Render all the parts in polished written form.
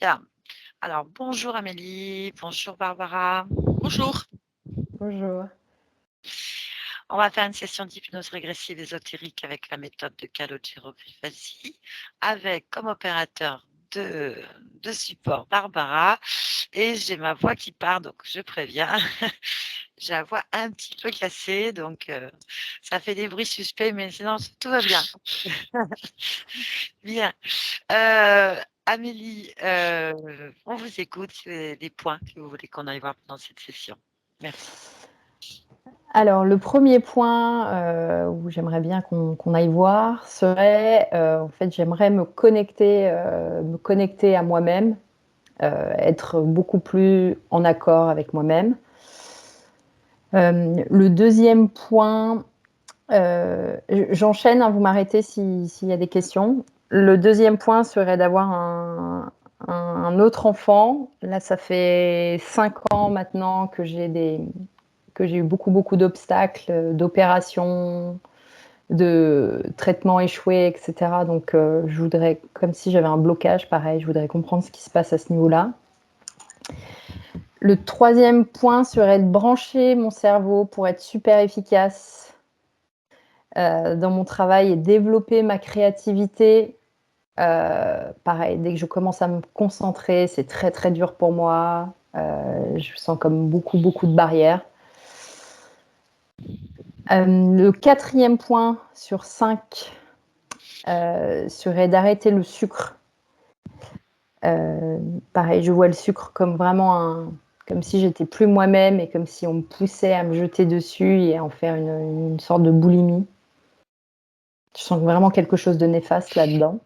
Bien. Alors, bonjour Amélie, bonjour Barbara. Bonjour. Bonjour. On va faire une session d'hypnose régressive ésotérique avec la méthode de Calogero Grifasi, avec comme opérateur de support Barbara. Et j'ai ma voix qui part, donc je préviens. J'ai la voix un petit peu cassée, donc ça fait des bruits suspects, mais sinon tout va bien. Bien. Amélie, on vous écoute, des points que vous voulez qu'on aille voir pendant cette session. Merci. Alors, le premier point où j'aimerais bien qu'on aille voir serait, en fait, j'aimerais me connecter à moi-même, être beaucoup plus en accord avec moi-même. Le deuxième point, j'enchaîne, hein, vous m'arrêtez s'il y a des questions. Le deuxième point serait d'avoir un autre enfant. Là, ça fait 5 ans maintenant que j'ai eu beaucoup d'obstacles, d'opérations, de traitements échoués, etc. Donc, je voudrais, comme si j'avais un blocage, pareil, je voudrais comprendre ce qui se passe à ce niveau-là. Le troisième point serait de brancher mon cerveau pour être super efficace dans mon travail et développer ma créativité. Pareil, dès que je commence à me concentrer, c'est très très dur pour moi. Je sens comme beaucoup de barrières. Le quatrième point sur 5 serait d'arrêter le sucre. Pareil, je vois le sucre comme vraiment comme si j'étais plus moi-même et comme si on me poussait à me jeter dessus et à en faire une sorte de boulimie. Je sens vraiment quelque chose de néfaste là-dedans.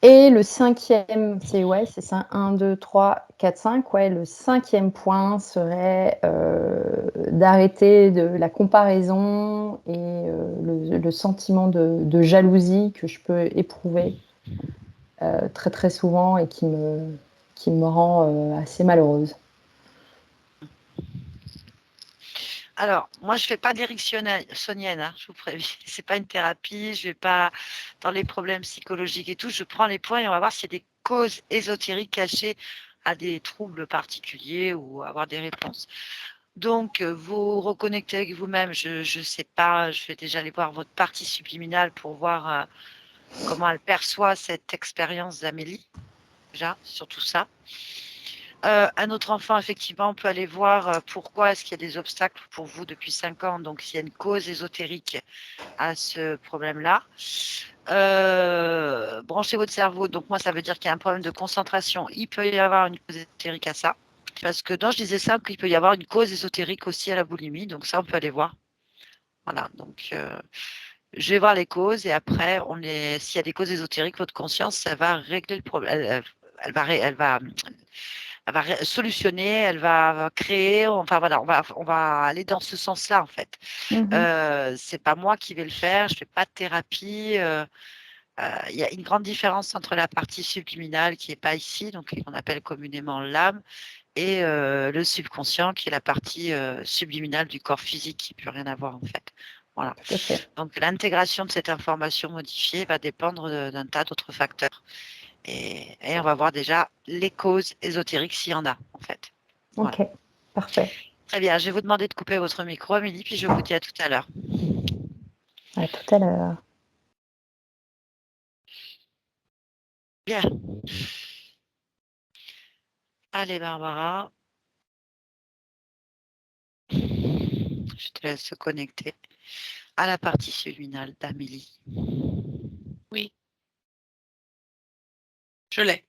Et le cinquième, c'est ça, 1, 2, 3, 4, 5. Ouais, le cinquième point serait d'arrêter de la comparaison et le sentiment de jalousie que je peux éprouver très très souvent et qui me rend assez malheureuse. Alors, moi, je ne fais pas d'éricksonienne, hein, je vous préviens. Ce n'est pas une thérapie, je ne vais pas dans les problèmes psychologiques et tout. Je prends les points et on va voir s'il y a des causes ésotériques cachées à des troubles particuliers ou avoir des réponses. Donc, vous reconnectez avec vous-même. Je ne sais pas, je vais déjà aller voir votre partie subliminale pour voir comment elle perçoit cette expérience d'Amélie, déjà, sur tout ça. Un autre enfant, effectivement, on peut aller voir pourquoi est-ce qu'il y a des obstacles pour vous depuis 5 ans, donc s'il y a une cause ésotérique à ce problème-là. Branchez votre cerveau, donc moi ça veut dire qu'il y a un problème de concentration. Il peut y avoir une cause ésotérique à ça, parce que je disais ça, qu'il peut y avoir une cause ésotérique aussi à la boulimie, donc ça on peut aller voir. Voilà, donc je vais voir les causes et après, s'il y a des causes ésotériques, votre conscience, ça va régler le problème. Elle va solutionner, elle va créer, enfin voilà, on va aller dans ce sens-là en fait. C'est pas moi qui vais le faire, je fais pas de thérapie. Il y a une grande différence entre la partie subliminale qui est pas ici, donc qu'on appelle communément l'âme, et le subconscient qui est la partie subliminale du corps physique qui peut rien avoir en fait. Voilà. Donc l'intégration de cette information modifiée va dépendre d'un tas d'autres facteurs. Et on va voir déjà les causes ésotériques s'il y en a, en fait. Voilà. Ok, parfait. Très bien, je vais vous demander de couper votre micro, Amélie, puis je vous dis à tout à l'heure. À tout à l'heure. Bien. Allez, Barbara. Je te laisse se connecter à la partie subliminale d'Amélie. Oui. Je l'ai.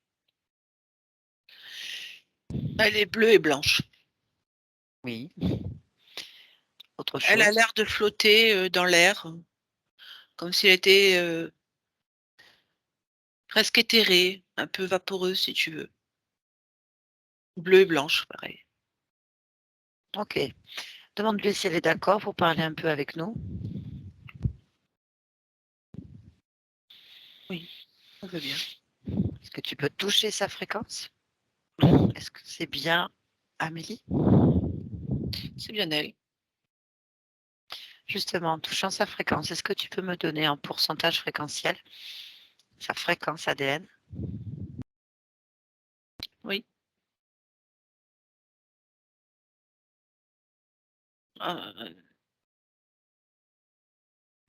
Elle est bleue et blanche. Oui. Autre chose. Elle a l'air de flotter dans l'air, comme si elle était presque éthérée, un peu vaporeuse si tu veux. Bleue et blanche, pareil. Ok. Demande-lui si elle est d'accord pour parler un peu avec nous. Oui, on veut bien. Est-ce que tu peux toucher sa fréquence? Est-ce que c'est bien Amélie? C'est bien elle. Justement, en touchant sa fréquence, est-ce que tu peux me donner un pourcentage fréquentiel, sa fréquence ADN?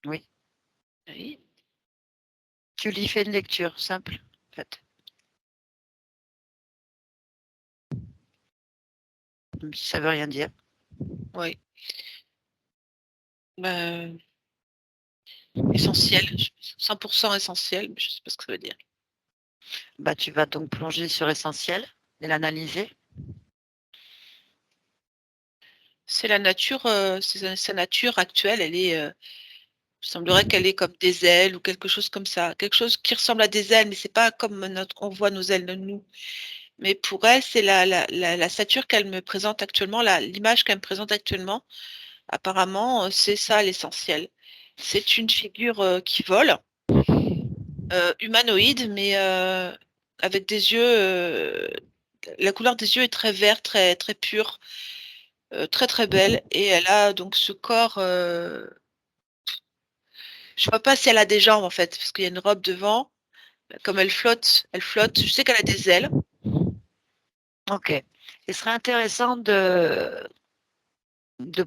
Oui. Oui. Tu lui fais une lecture simple, en fait. Même si ça veut rien dire. Oui. Essentiel, 100% essentiel, mais je ne sais pas ce que ça veut dire. Bah, tu vas donc plonger sur essentiel et l'analyser. C'est la nature, sa nature actuelle, elle est, il semblerait qu'elle ait comme des ailes ou quelque chose comme ça. Quelque chose qui ressemble à des ailes, mais c'est pas comme on voit nos ailes de nous. Mais pour elle, c'est la stature qu'elle me présente actuellement, l'image qu'elle me présente actuellement. Apparemment, c'est ça l'essentiel. C'est une figure qui vole, humanoïde, mais avec des yeux. La couleur des yeux est très vert, très, très pure, très très belle. Et elle a donc ce corps. Je vois pas si elle a des jambes en fait, parce qu'il y a une robe devant. Comme elle flotte, elle flotte. Je sais qu'elle a des ailes. Ok. Il serait intéressant de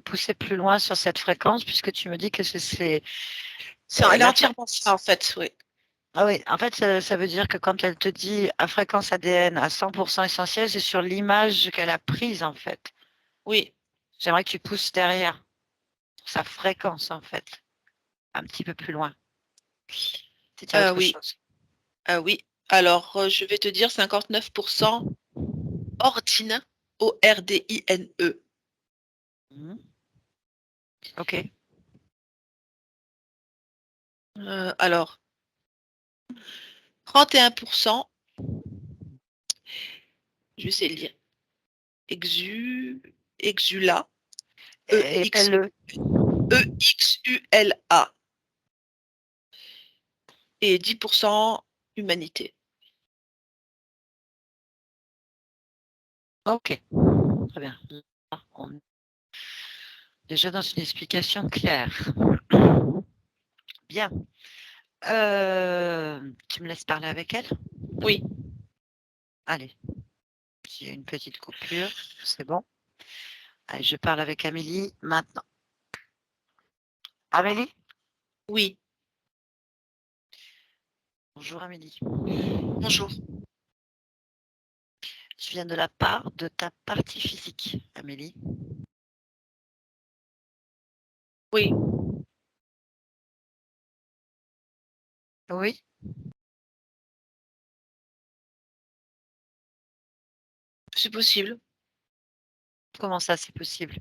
pousser plus loin sur cette fréquence, puisque tu me dis que c'est Elle est la entièrement ça en fait, oui. Ah oui, en fait, ça veut dire que quand elle te dit à fréquence ADN à 100% essentiel, c'est sur l'image qu'elle a prise, en fait. Oui. J'aimerais que tu pousses derrière sa fréquence, en fait, un petit peu plus loin. Si tu as autre Oui. chose. Oui. Alors, je vais te dire 59% Ordine, Ordine. Mhm. Ok. Alors, 31%, je vais essayer de lire. Exula, E-X, Épelle-le. E-X-U-L-A. Et 10% humanité. Ok. Très bien. Là, on est déjà dans une explication claire. Bien. Tu me laisses parler avec elle? Oui. Allez. S'il y a une petite coupure, c'est bon. Allez, je parle avec Amélie maintenant. Amélie? Oui. Bonjour Amélie. Bonjour. Je viens de la part de ta partie physique, Amélie. Oui. Oui. C'est possible. Comment ça, c'est possible?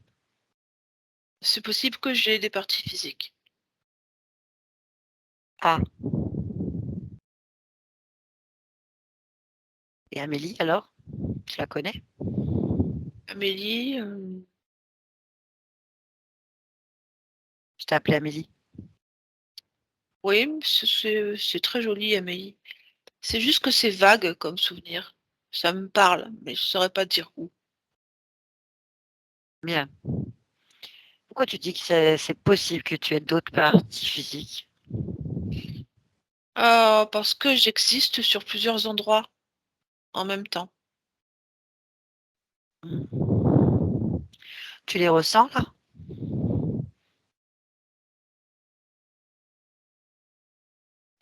C'est possible que j'ai des parties physiques. Ah. Et Amélie, alors? Tu la connais? Amélie, Je t'ai appelée Amélie. oui, c'est très joli, Amélie. C'est juste que c'est vague comme souvenir. Ça me parle, mais je ne saurais pas dire où. Bien. Pourquoi tu dis que c'est possible que tu aies d'autres parties physiques? Parce que j'existe sur plusieurs endroits en même temps. Tu les ressens là?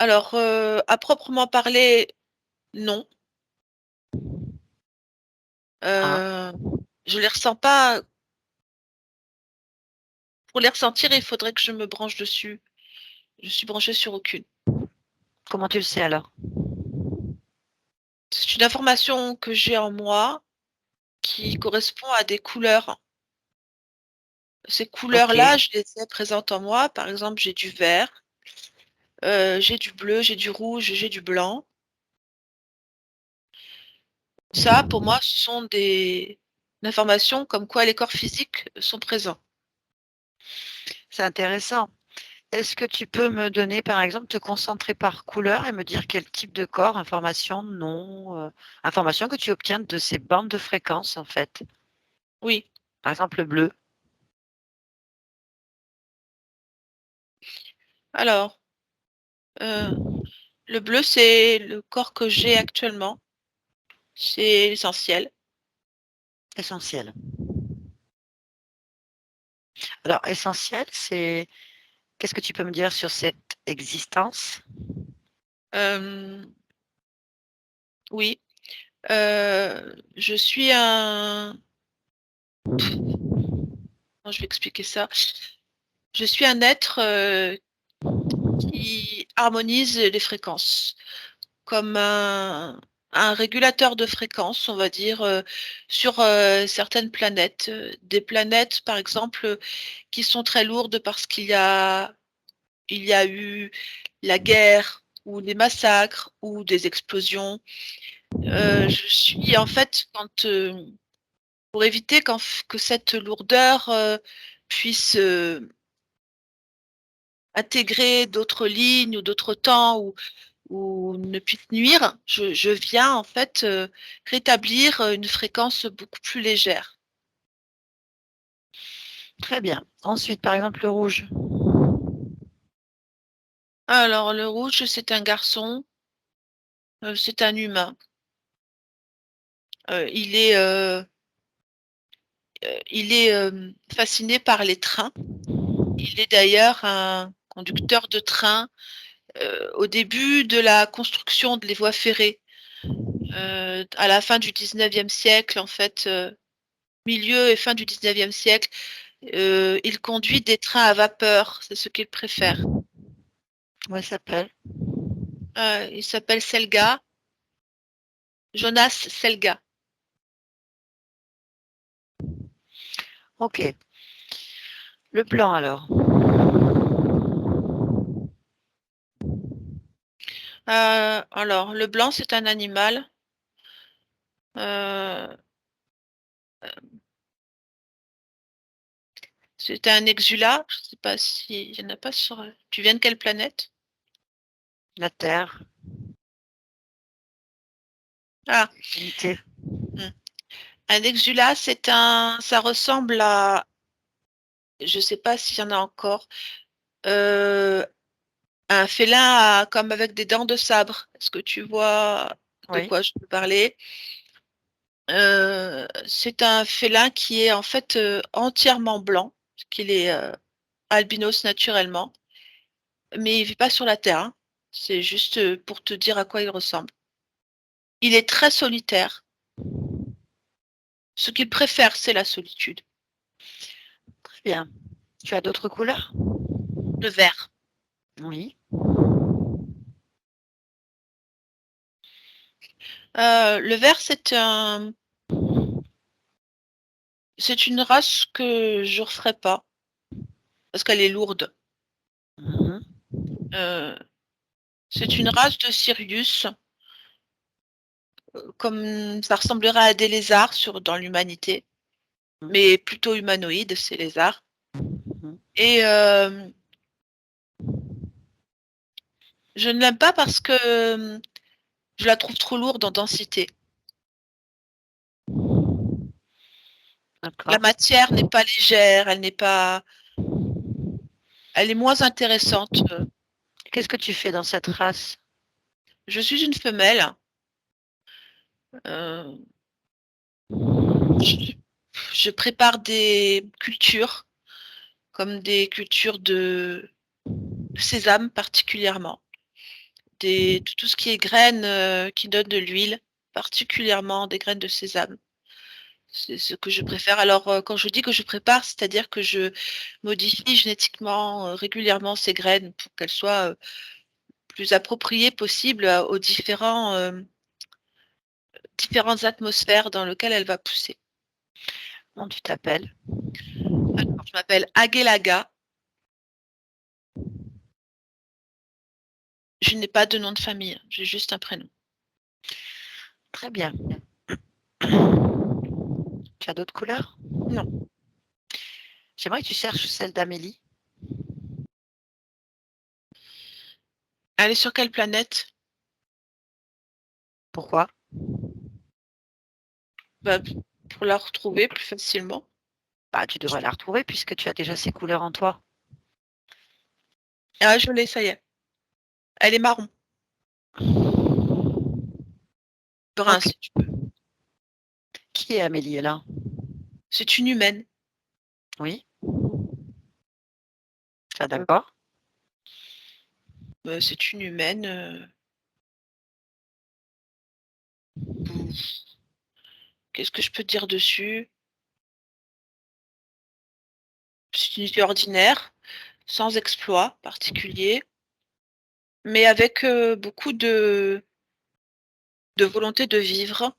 Alors, à proprement parler, non. Ah. Je les ressens pas. Pour les ressentir, il faudrait que je me branche dessus. Je suis branchée sur aucune. Comment tu le sais alors? C'est une information que j'ai en moi qui correspond à des couleurs. Ces Ok. couleurs-là, je les ai présentes en moi. Par exemple, j'ai du vert, j'ai du bleu, j'ai du rouge, j'ai du blanc. Ça, pour moi, ce sont des informations comme quoi les corps physiques sont présents. C'est intéressant. Est-ce que tu peux me donner, par exemple, te concentrer par couleur et me dire quel type de corps, information, non, information que tu obtiens de ces bandes de fréquences, en fait. Oui. Par exemple, le bleu. Alors, le bleu, c'est le corps que j'ai actuellement. C'est l'essentiel. Essentiel. Alors, essentiel, c'est... Qu'est-ce que tu peux me dire sur cette existence? Oui, je suis un... Comment je vais expliquer ça? Je suis un être qui harmonise les fréquences, comme un régulateur de fréquences, on va dire, sur certaines planètes. Des planètes, par exemple, qui sont très lourdes parce il y a eu la guerre ou des massacres ou des explosions. Je suis en fait, pour éviter que cette lourdeur puisse intégrer d'autres lignes ou d'autres temps ou ne puisse nuire, je viens en fait rétablir une fréquence beaucoup plus légère. Très bien. Ensuite, par exemple, le rouge. Alors le rouge, c'est un garçon, c'est un humain. Euh, il est, euh, il est fasciné par les trains. Il est d'ailleurs un conducteur de train au début de la construction des voies ferrées. À la fin du 19e siècle, en fait, milieu et fin du 19e siècle, il conduit des trains à vapeur, c'est ce qu'il préfère. Comment il s'appelle? Il s'appelle Selga, Jonas Selga. Ok. Le blanc, alors. Alors, le blanc, c'est un animal. Euh, c'est un exulat. Je ne sais pas s'il n'y en a pas sur. Tu viens de quelle planète? La terre. Ah, Unité. hmm. Un exulat, ça ressemble à, je ne sais pas s'il y en a encore, euh, un félin comme avec des dents de sabre. Est-ce que tu vois de Oui. quoi je peux parler? C'est un félin qui est en fait entièrement blanc, parce qu'il est albinos naturellement, mais il vit pas sur la Terre, hein. C'est juste pour te dire à quoi il ressemble. Il est très solitaire. Ce qu'il préfère, c'est la solitude. Très bien. Tu as d'autres couleurs? Le vert. Oui. Le vert, c'est une race que je ne referai pas parce qu'elle est lourde. Mhm. Euh, c'est une race de Sirius, comme ça ressemblerait à des lézards dans l'humanité, mais plutôt humanoïde, ces lézards. Mhm. Et je ne l'aime pas parce que je la trouve trop lourde en densité. La D'accord. matière n'est pas légère, elle est moins intéressante. Qu'est-ce que tu fais dans cette race? Je suis une femelle. Euh, je, je prépare des cultures, comme des cultures de sésame particulièrement, tout ce qui est graines qui donnent de l'huile, particulièrement des graines de sésame. C'est ce que je préfère. Alors, quand je dis que je prépare, c'est-à-dire que je modifie génétiquement régulièrement ces graines pour qu'elles soient plus appropriées possible aux différentes atmosphères dans lesquelles elle va pousser. Comment tu t'appelles? Alors, je m'appelle Agelaga. Je n'ai pas de nom de famille, j'ai juste un prénom. Très bien. Tu as d'autres couleurs? Non. J'aimerais que tu cherches celle d'Amélie. Elle est sur quelle planète? Pourquoi? Bah, pour la retrouver plus facilement. Bah, tu devrais la retrouver puisque tu as déjà ces couleurs en toi. Ah, je l'ai, ça y est. Elle est marron. Brun, Ok. si tu veux. Qui est Amélie là? C'est une humaine. Oui. Ça, d'accord. C'est une humaine. Qu'est-ce que je peux dire dessus? C'est une fille ordinaire, sans exploit particulier, mais avec beaucoup de volonté de vivre,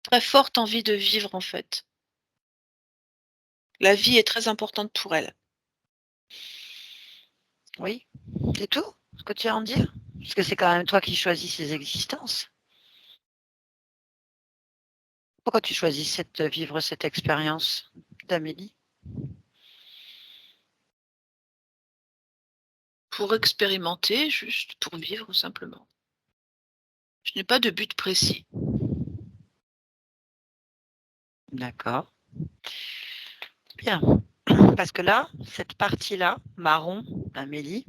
très forte envie de vivre en fait. La vie est très importante pour elle. Oui, c'est tout ce que tu as à en dire? Parce que c'est quand même toi qui choisis ces existences. Pourquoi tu choisis de vivre cette expérience d'Amélie? Pour expérimenter, juste pour vivre simplement. Je n'ai pas de but précis. D'accord. Bien. Parce que là, cette partie-là, marron, Amélie,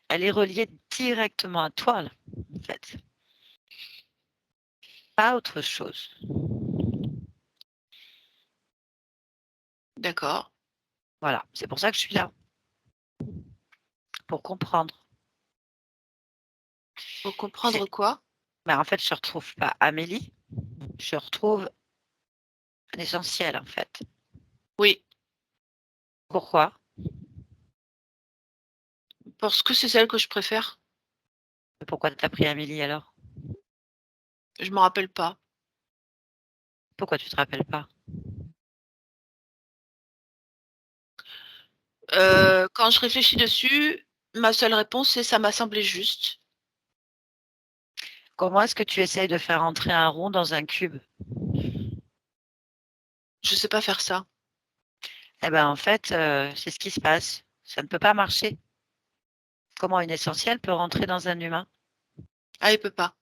elle est reliée directement à toi, là, en fait. Pas autre chose. D'accord. Voilà, c'est pour ça que je suis là. Pour comprendre. Pour comprendre quoi? Mais en fait, je ne retrouve pas Amélie, je retrouve l'essentiel, en fait. Oui, Pourquoi? parce que c'est celle que je préfère. Pourquoi tu as pris Amélie alors? Je m'en rappelle pas. Pourquoi tu te rappelles pas? Quand je réfléchis dessus, ma seule réponse, c'est ça m'a semblé juste. Comment est-ce que tu essayes de faire entrer un rond dans un cube? Je sais pas faire ça. Eh ben, en fait, c'est ce qui se passe. Ça ne peut pas marcher. Comment une essentielle peut rentrer dans un humain? Ah, il peut pas.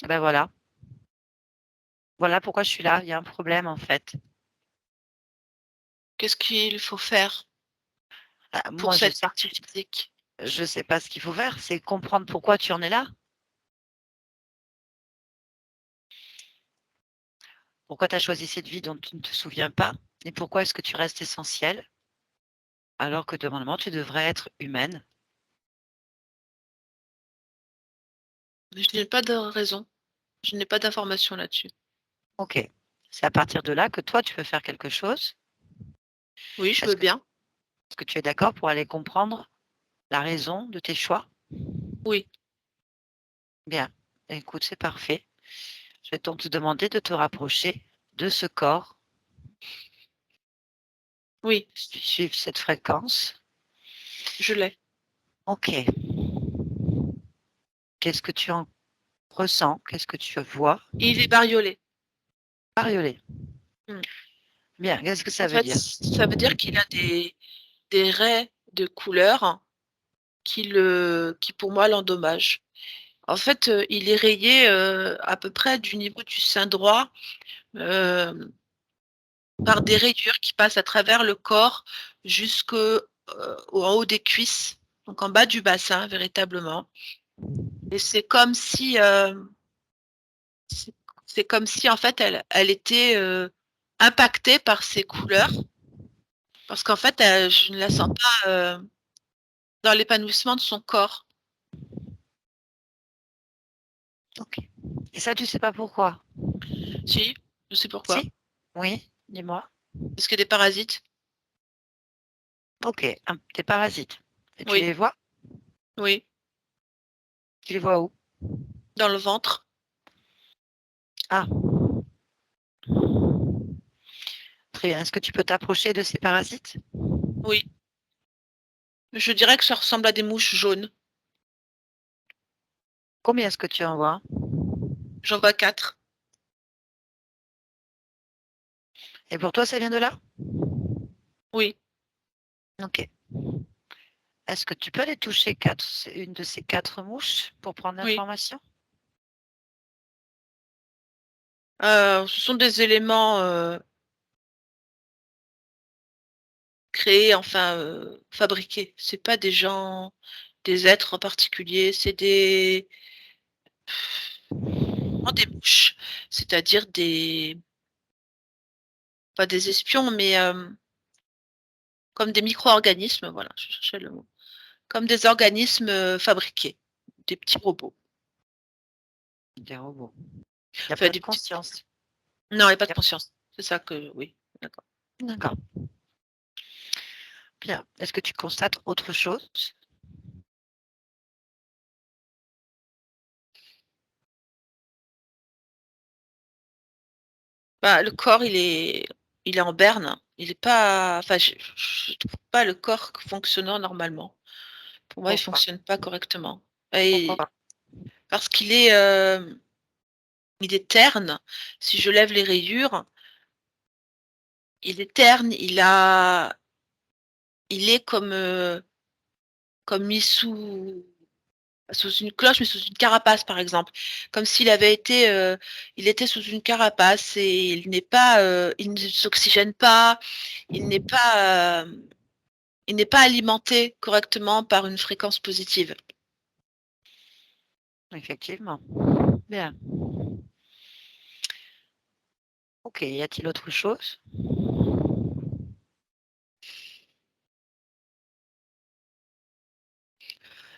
Eh ben voilà. Voilà pourquoi je suis là. Il y a un problème, en fait. Qu'est-ce qu'il faut faire Ah, pour moi, cette partie physique? je sais pas ce qu'il faut faire, c'est comprendre pourquoi tu en es là. Pourquoi tu as choisi cette vie dont tu ne te souviens pas? Et pourquoi est-ce que tu restes essentielle alors que normalement tu devrais être humaine? Je n'ai pas de raison. Je n'ai pas d'informations là-dessus. OK. C'est à partir de là que toi, tu peux faire quelque chose. Oui, je Est-ce veux que bien. est-ce que tu es d'accord pour aller comprendre la raison de tes choix? Oui, Bien. Écoute, c'est parfait. Je vais donc te demander de te rapprocher de ce corps, oui, suivre cette fréquence. je l'ai. OK. Qu'est-ce que tu en ressens? Qu'est-ce que tu vois? Il est bariolé. Bariolé. Mmh. Bien, qu'est-ce que En ça veut fait, dire? ça veut dire qu'il a des raies de couleur qui pour moi l'endommagent. En fait, il est rayé, à peu près du niveau du sein droit, hem, par des rayures qui passent à travers le corps en haut des cuisses, donc en bas du bassin véritablement. Et c'est comme si, c'est c'est comme si en fait elle était, impactée par ces couleurs parce qu'en fait, je ne la sens pas, dans l'épanouissement de son corps. OK. Et ça, tu sais pas pourquoi? Si, je sais pourquoi. Si? Oui? Dis-moi. Parce qu'il y a des parasites. OK, des parasites. Et tu Oui, les vois? oui, Tu les vois où? dans le ventre. Ah, très bien. Est-ce que tu peux t'approcher de ces parasites? Oui, je dirais que ça ressemble à des mouches jaunes. Combien est-ce que tu en vois? J'en vois 4. Et pour toi, ça vient de là? Oui, OK. Est-ce que tu peux aller toucher 4, une de ces 4 mouches pour prendre oui. l'information? Ce sont des éléments, créés, enfin, fabriqués. C'est pas des gens, des êtres particuliers, c'est des mouches, c'est-à-dire pas des espions, mais comme des micro-organismes, voilà, je cherchais le mot. Comme des organismes fabriqués, des petits robots. Des robots. Il n'y a Enfin, pas de des petits... conscience. Non, il n'y a pas de Yep. conscience. C'est ça que, oui, d'accord. D'accord. Bien. Est-ce que tu constates autre chose? Bah, le corps, il est en berne. Il est pas, enfin, je trouve pas le corps fonctionnant normalement. Pour moi, il Pourquoi? fonctionne pas correctement. Pourquoi Et pas? parce il est terne. Si je lève les rayures, il est terne. Il est comme mis sous une cloche, mais sous une carapace, par exemple. Comme s'il avait été, il était sous une carapace et il ne s'oxygène pas, il n'est pas, il n'est pas alimenté correctement par une fréquence positive. Effectivement. Bien. Ok. Y a-t-il autre chose?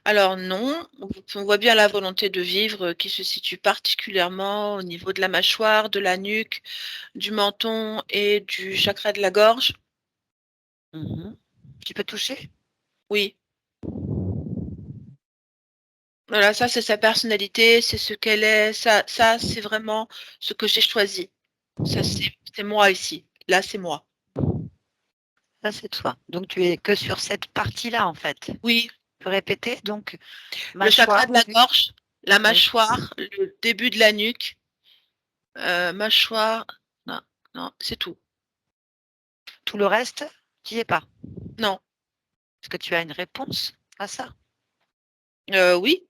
Alors non, on voit bien la volonté de vivre qui se situe particulièrement au niveau de la mâchoire, de la nuque, du menton et du chakra de la gorge. Tu peux toucher? Oui. Voilà, ça c'est sa personnalité, c'est ce qu'elle est, ça c'est vraiment ce que j'ai choisi. Ça c'est moi ici. Là c'est moi. Ça, c'est toi. Donc, tu es que sur cette partie-là, en fait. Tu Oui, peux répéter? Donc, le chakra mâchoire, de la nuque. gorge, la Oui. mâchoire, le début de la nuque, mâchoire. Non, non, c'est tout. Tout le reste, tu n'y es pas. Non. Est-ce que tu as une réponse à ça? Oui,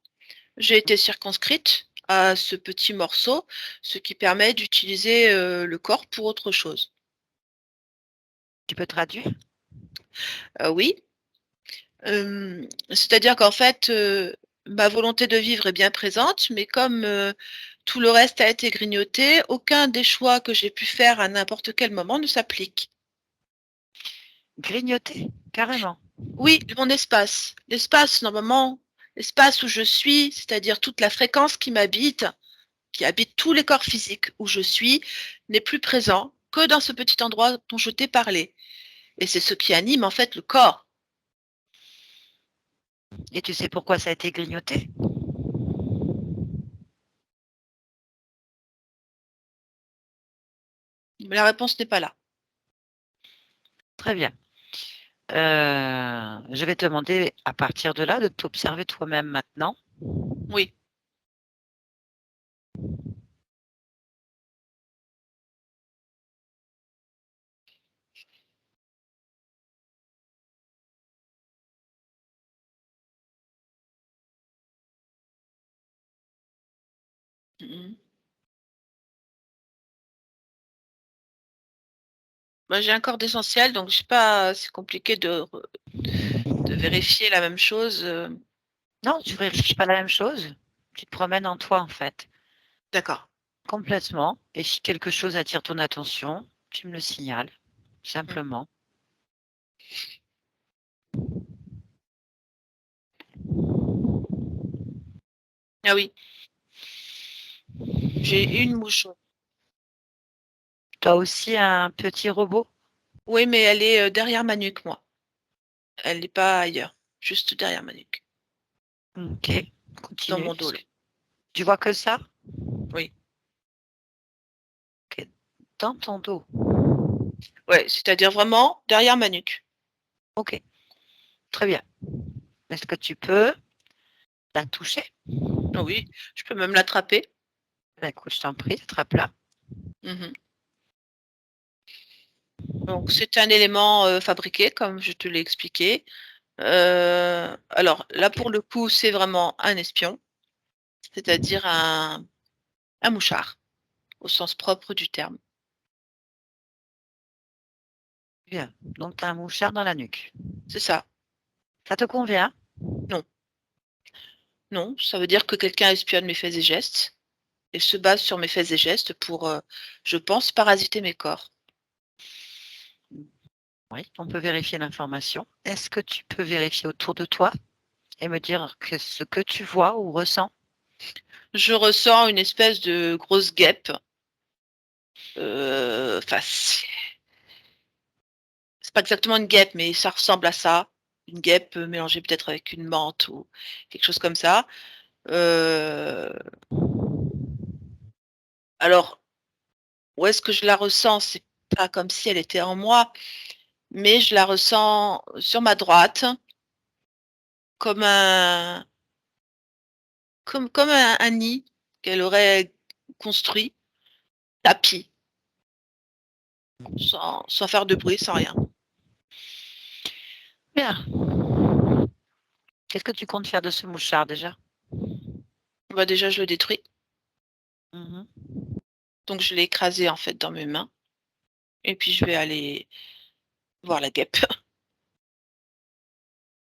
j'ai été circonscrite à ce petit morceau, ce qui permet d'utiliser le corps pour autre chose. Tu peux traduire? Oui, c'est-à-dire qu'en fait, ma volonté de vivre est bien présente, mais comme tout le reste a été grignoté, aucun des choix que j'ai pu faire à n'importe quel moment ne s'applique. Grignoter, carrément. Oui, mon espace. L'espace, normalement, l'espace où je suis, c'est-à-dire toute la fréquence qui habite tous les corps physiques où je suis, n'est plus présent que dans ce petit endroit dont je t'ai parlé. Et c'est ce qui anime en fait le corps. Et tu sais pourquoi ça a été grignoté? Mais la réponse n'est pas là. Très bien. Je vais te demander à partir de là de t'observer toi-même maintenant. Oui. Mhm. Moi, j'ai un corps d'essentiel, donc je sais pas, c'est compliqué de vérifier la même chose. Non, tu ne vérifies pas la même chose. Tu te promènes en toi, en fait, D'accord. complètement. Et si quelque chose attire ton attention, tu me le signales, Mm. simplement. Ah oui, j'ai une mouche. Tu as aussi un petit robot? Oui, mais elle est derrière ma nuque, moi. Elle n'est pas ailleurs, juste derrière ma nuque, Ok, dans continue. mon dos là. Tu vois que ça? Oui. Ok, dans ton dos. Ouais, c'est-à-dire vraiment derrière ma nuque. Ok, très bien. Est-ce que tu peux la toucher? Ah oui, je peux même l'attraper. Ben, écoute, je t'en prie, attrape-la. Mhm. Donc c'est un élément fabriqué, comme je te l'ai expliqué. Alors là, Ok, pour le coup, c'est vraiment un espion, c'est-à-dire un mouchard, au sens propre du terme. bien. Donc, tu as un mouchard dans la nuque. C'est ça. Ça te convient? Non, non, ça veut dire que quelqu'un espionne mes faits et gestes et se base sur mes faits et gestes pour, je pense, parasiter mes corps. Oui, on peut vérifier l'information. Est-ce que tu peux vérifier autour de toi et me dire ce que tu vois ou ressens? Je ressens une espèce de grosse guêpe. Enfin, c'est pas exactement une guêpe, mais ça ressemble à ça. Une guêpe mélangée peut-être avec une menthe ou quelque chose comme ça. Alors, où est-ce que je la ressens? C'est pas comme si elle était en moi, mais je la ressens sur ma droite comme un nid qu'elle aurait construit, tapis, sans faire de bruit, sans rien. Bien. Qu'est-ce que tu comptes faire de ce mouchard déjà? Bah, déjà, je le détruis. Mmh. Donc je l'ai écrasé, en fait, dans mes mains et puis je vais aller voir la guêpe.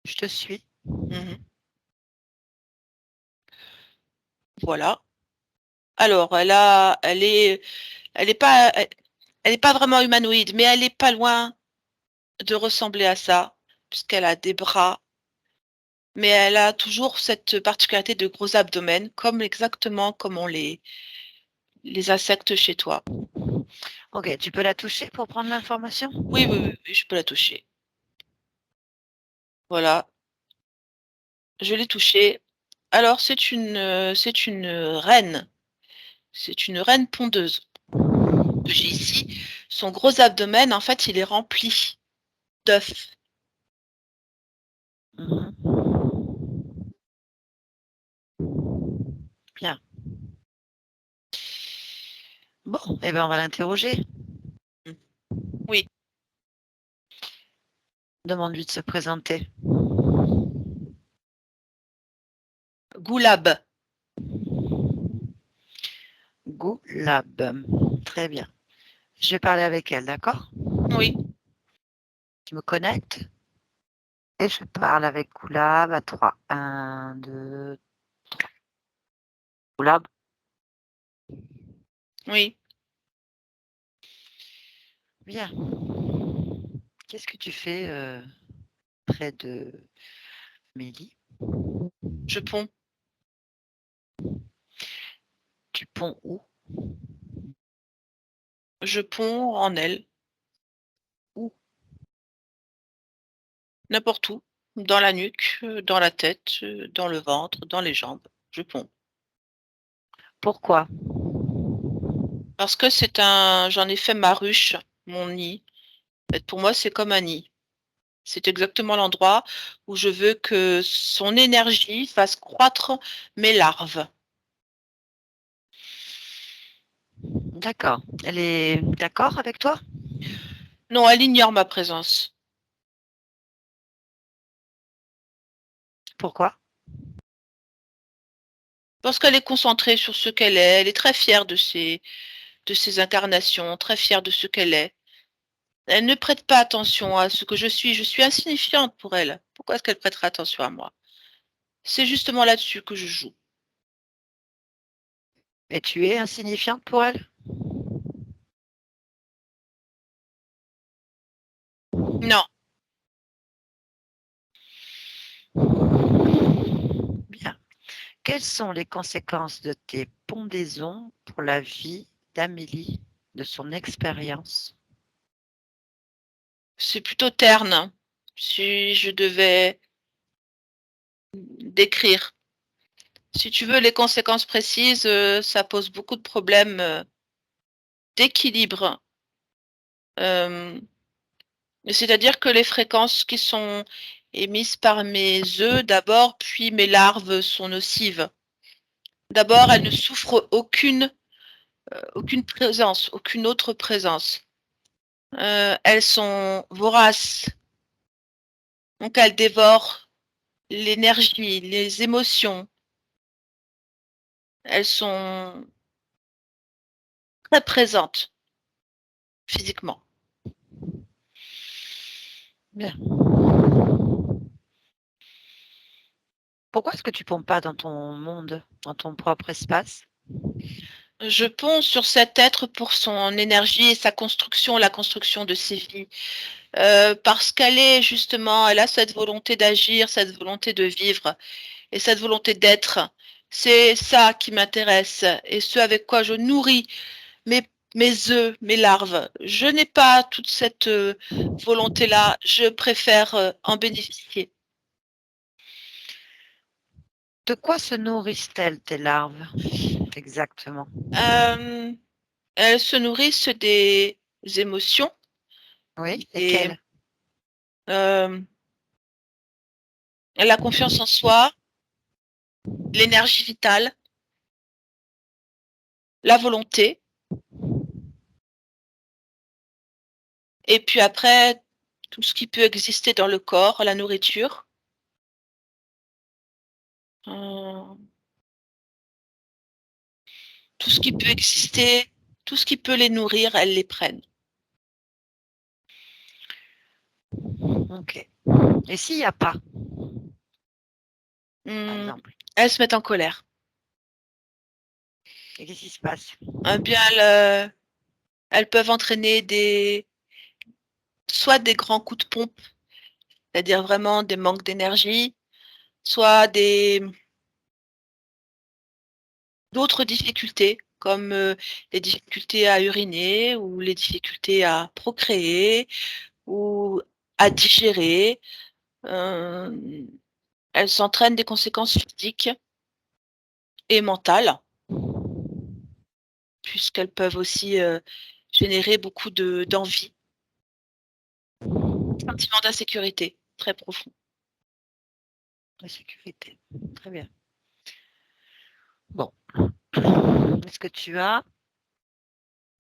Je te suis. Mmh. Voilà. Alors elle est pas vraiment humanoïde, mais elle est pas loin de ressembler à ça, puisqu'elle a des bras, mais elle a toujours cette particularité de gros abdomen, exactement comme ont les insectes chez toi. OK, tu peux la toucher pour prendre l'information? Oui, oui, oui, oui, je peux la toucher. Voilà, je l'ai touchée. Alors c'est une reine. C'est une reine pondeuse que j'ai ici. Son gros abdomen, en fait, il est rempli d'œufs. Mmh. Bien. Bon, eh ben, on va l'interroger. Mmh. Oui, Demande-lui de se présenter. Goulab. Goulab. Très bien. Je vais parler avec elle, d'accord? Oui, Je me connecte et je parle avec Goulab à 3. 1, 2, Goulab, oui. bien. Qu'est-ce que tu fais, près de Mélie? Je ponds. Tu ponds où? Je ponds en elle, Où? n'importe où, dans la nuque, dans la tête, dans le ventre, dans les jambes. Je ponds. Pourquoi? Parce que j'en ai fait ma ruche, mon nid. En fait, pour moi, c'est comme un nid. C'est exactement l'endroit où je veux que son énergie fasse croître mes larves. D'accord. Elle est d'accord avec toi? Non, elle ignore ma présence. Pourquoi? Parce qu'elle est concentrée sur ce qu'elle est. Elle est très fière de ses incarnations, très fière de ce qu'elle est. Elle ne prête pas attention à ce que je suis. Je suis insignifiante pour elle. Pourquoi est-ce qu'elle prêterait attention à moi? C'est justement là-dessus que je joue. Et tu es insignifiante pour elle? Non, Bien. Quelles sont les conséquences de tes pendaisons pour la vie d'Amélie, de son expérience? c'est plutôt terne. Si je devais décrire. Si tu veux les conséquences précises, ça pose beaucoup de problèmes d'équilibre. Euh, C'est-à-dire que les fréquences qui sont émises par mes œufs d'abord, puis mes larves sont nocives. D'abord, elles ne souffrent aucune présence, aucune autre présence. Elles sont voraces, donc elles dévorent l'énergie, les émotions. Elles sont très présentes physiquement. Bien. Pourquoi est-ce que tu pompes pas dans ton monde, dans ton propre espace? Je ponds sur cet être pour son énergie et sa construction, la construction de ses vies. Parce elle a cette volonté d'agir, cette volonté de vivre et cette volonté d'être. C'est ça qui m'intéresse et ce avec quoi je nourris mes œufs, mes larves. Je n'ai pas toute cette volonté-là. Je préfère en bénéficier. De quoi se nourrissent-elles, tes larves, exactement? Elles se nourrissent des émotions Oui, et lesquelles? la confiance en soi, l'énergie vitale, la volonté. Et puis après, tout ce qui peut exister dans le corps, la nourriture. Euh, tout ce qui peut exister, tout ce qui peut les nourrir, elles les prennent. Ok. Et s'il n'y a pas, par exemple, Elles se mettent en colère. et qu'est-ce qui se passe? Eh bien, elles peuvent entraîner soit des grands coups de pompe, c'est-à-dire vraiment des manques d'énergie, soit d'autres difficultés, comme les difficultés à uriner ou les difficultés à procréer ou à digérer. Elles entraînent des conséquences physiques et mentales, puisqu'elles peuvent aussi générer beaucoup d'envie, sentiment d'insécurité très profond. La sécurité. Très bien. Bon. Est-ce que tu as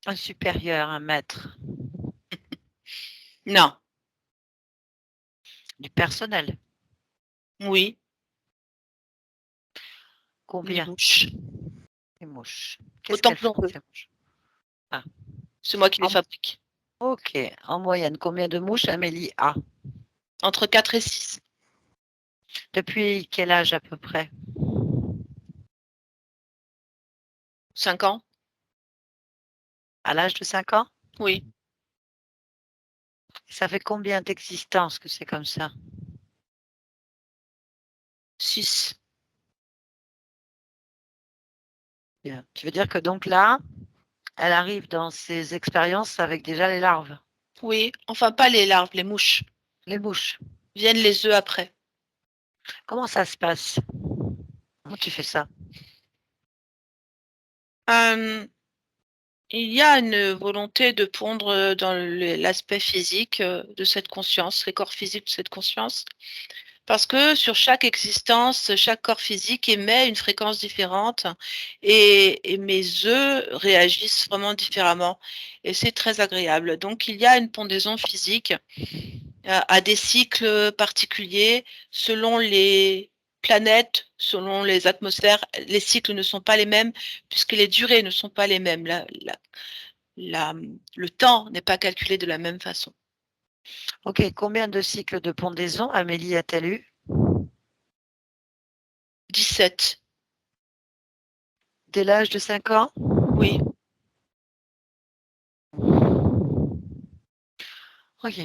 un supérieur, un maître? Non, Du personnel? oui, les Combien? mouches, Des mouches. Qu'est-ce autant qu'elles que l'on font, veut. ces mouches? Ah. C'est moi qui les En- fabrique. ok. En moyenne, combien de mouches Amélie a? Entre 4 et 6. Depuis quel âge à peu près? 5 ans? À l'âge de 5 ans? Oui, Ça fait combien d'existence que c'est comme ça? 6. Bien. Tu veux dire que donc là, elle arrive dans ses expériences avec déjà les larves, Oui, enfin pas les larves, les mouches. les mouches. Viennent les œufs après. Comment ça se passe? Comment tu fais ça? Euh, il y a une volonté de pondre dans l'aspect physique de cette conscience, les corps physiques de cette conscience. Parce que sur chaque existence, chaque corps physique émet une fréquence différente et mes œufs réagissent vraiment différemment et c'est très agréable. Donc il y a une pendaison physique à des cycles particuliers selon les planètes, selon les atmosphères. Les cycles ne sont pas les mêmes puisque les durées ne sont pas les mêmes. La- le temps n'est pas calculé de la même façon. Ok, combien de cycles de pendaison Amélie a-t-elle eu? 17. Dès l'âge de 5 ans? Oui. Ok,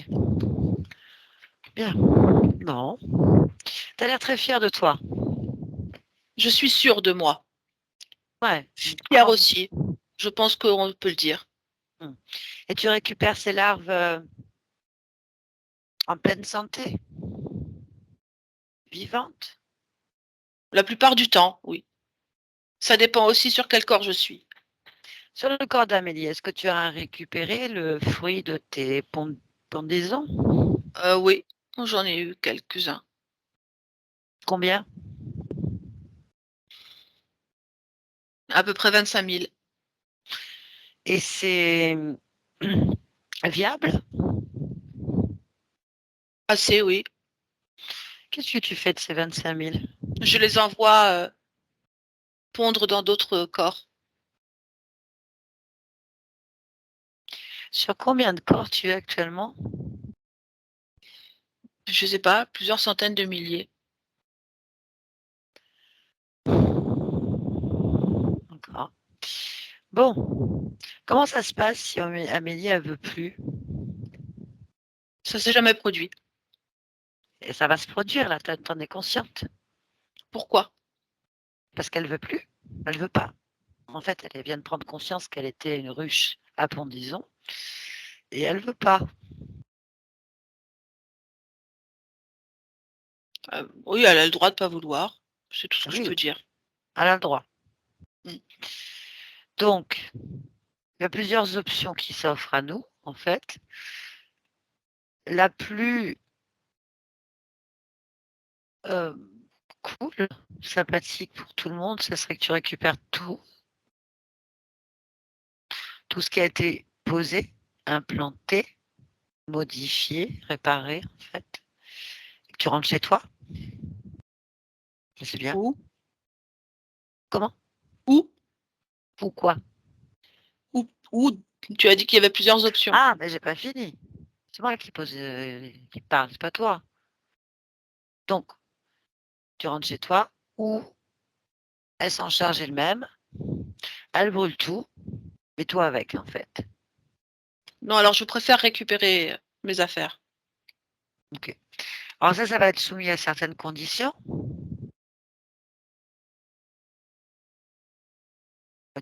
bien. Non. Tu as l'air très fière de toi. Je suis sûre de moi. Ouais. Fière aussi. Je pense qu'on peut le dire. Et tu récupères ces larves en pleine santé, vivantes? La plupart du temps, oui. Ça dépend aussi sur quel corps je suis. Sur le corps d'Amélie, est-ce que tu as récupéré le fruit de tes pendaisons? Oui, j'en ai eu quelques-uns. Combien? À peu près 25 000. Et c'est viable? Assez, oui. Qu'est-ce que tu fais de ces 25 000? Je les envoie pondre dans d'autres corps. Sur combien de corps tu es actuellement? Je sais pas, plusieurs centaines de milliers. Encore. Bon, comment ça se passe si Amélie, elle veut plus? Ça s'est jamais produit. Et ça va se produire, là, t'en es consciente? Pourquoi? Parce qu'elle veut plus? Elle veut pas. En fait, elle vient de prendre conscience qu'elle était une ruche à Pont-Dizon et elle veut pas. Oui, elle a le droit de pas vouloir. C'est tout ce que je Oui, peux dire. elle a le droit. Mm. Donc, il y a plusieurs options qui s'offrent à nous, en fait. La plus cool, sympathique pour tout le monde, ce serait que tu récupères tout ce qui a été posé, implanté, modifié, réparé, en fait. Et que tu rentres chez toi. C'est bien. Où? Comment? Où? Pourquoi? Où? Tu as dit qu'il y avait plusieurs options. Ah, mais j'ai pas fini. C'est moi qui pose, qui parle, c'est pas toi. Donc, tu rentres chez toi ou elle s'en charge elle-même, elle brûle tout, mais toi avec, en fait. Non, alors je préfère récupérer mes affaires. Ok. Alors ça va être soumis à certaines conditions.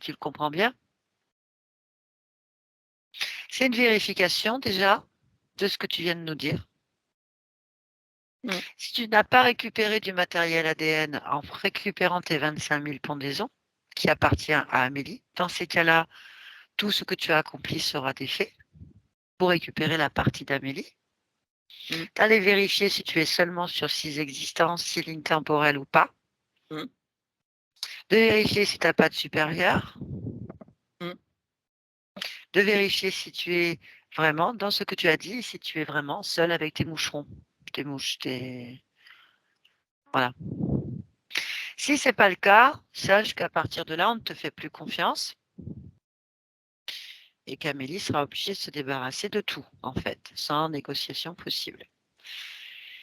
Tu le comprends bien? C'est une vérification déjà de ce que tu viens de nous dire. Mm. Si tu n'as pas récupéré du matériel ADN en récupérant tes 25 000 pendaisons, qui appartient à Amélie, dans ces cas-là, tout ce que tu as accompli sera défait pour récupérer la partie d'Amélie. Mm. D'aller vérifier si tu es seulement sur 6 existences, 6 lignes temporelles ou pas. Mm. De vérifier si tu n'as pas de supérieur. Mm. De vérifier si tu es vraiment, dans ce que tu as dit, si tu es vraiment seul avec tes moucherons, tes mouches, Voilà. Si ce n'est pas le cas, sache qu'à partir de là, on ne te fait plus confiance et qu'Amélie sera obligée de se débarrasser de tout, en fait, sans négociation possible.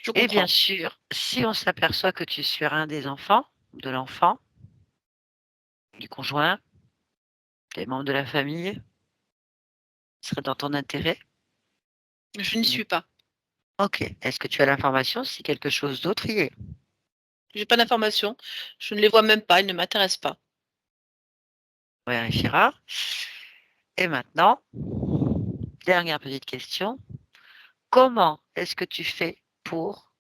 Je Et bien comprends. sûr, si on s'aperçoit que tu es un des enfants, de l'enfant, du conjoint, des membres de la famille, ce serait dans ton intérêt. Je n'y suis pas. Ok. Est-ce que tu as l'information si quelque chose d'autre y est? J'ai pas d'informations. Je ne les vois même pas. Ils ne m'intéressent pas. On vérifiera. Et maintenant, dernière petite question. Comment est-ce que tu fais pour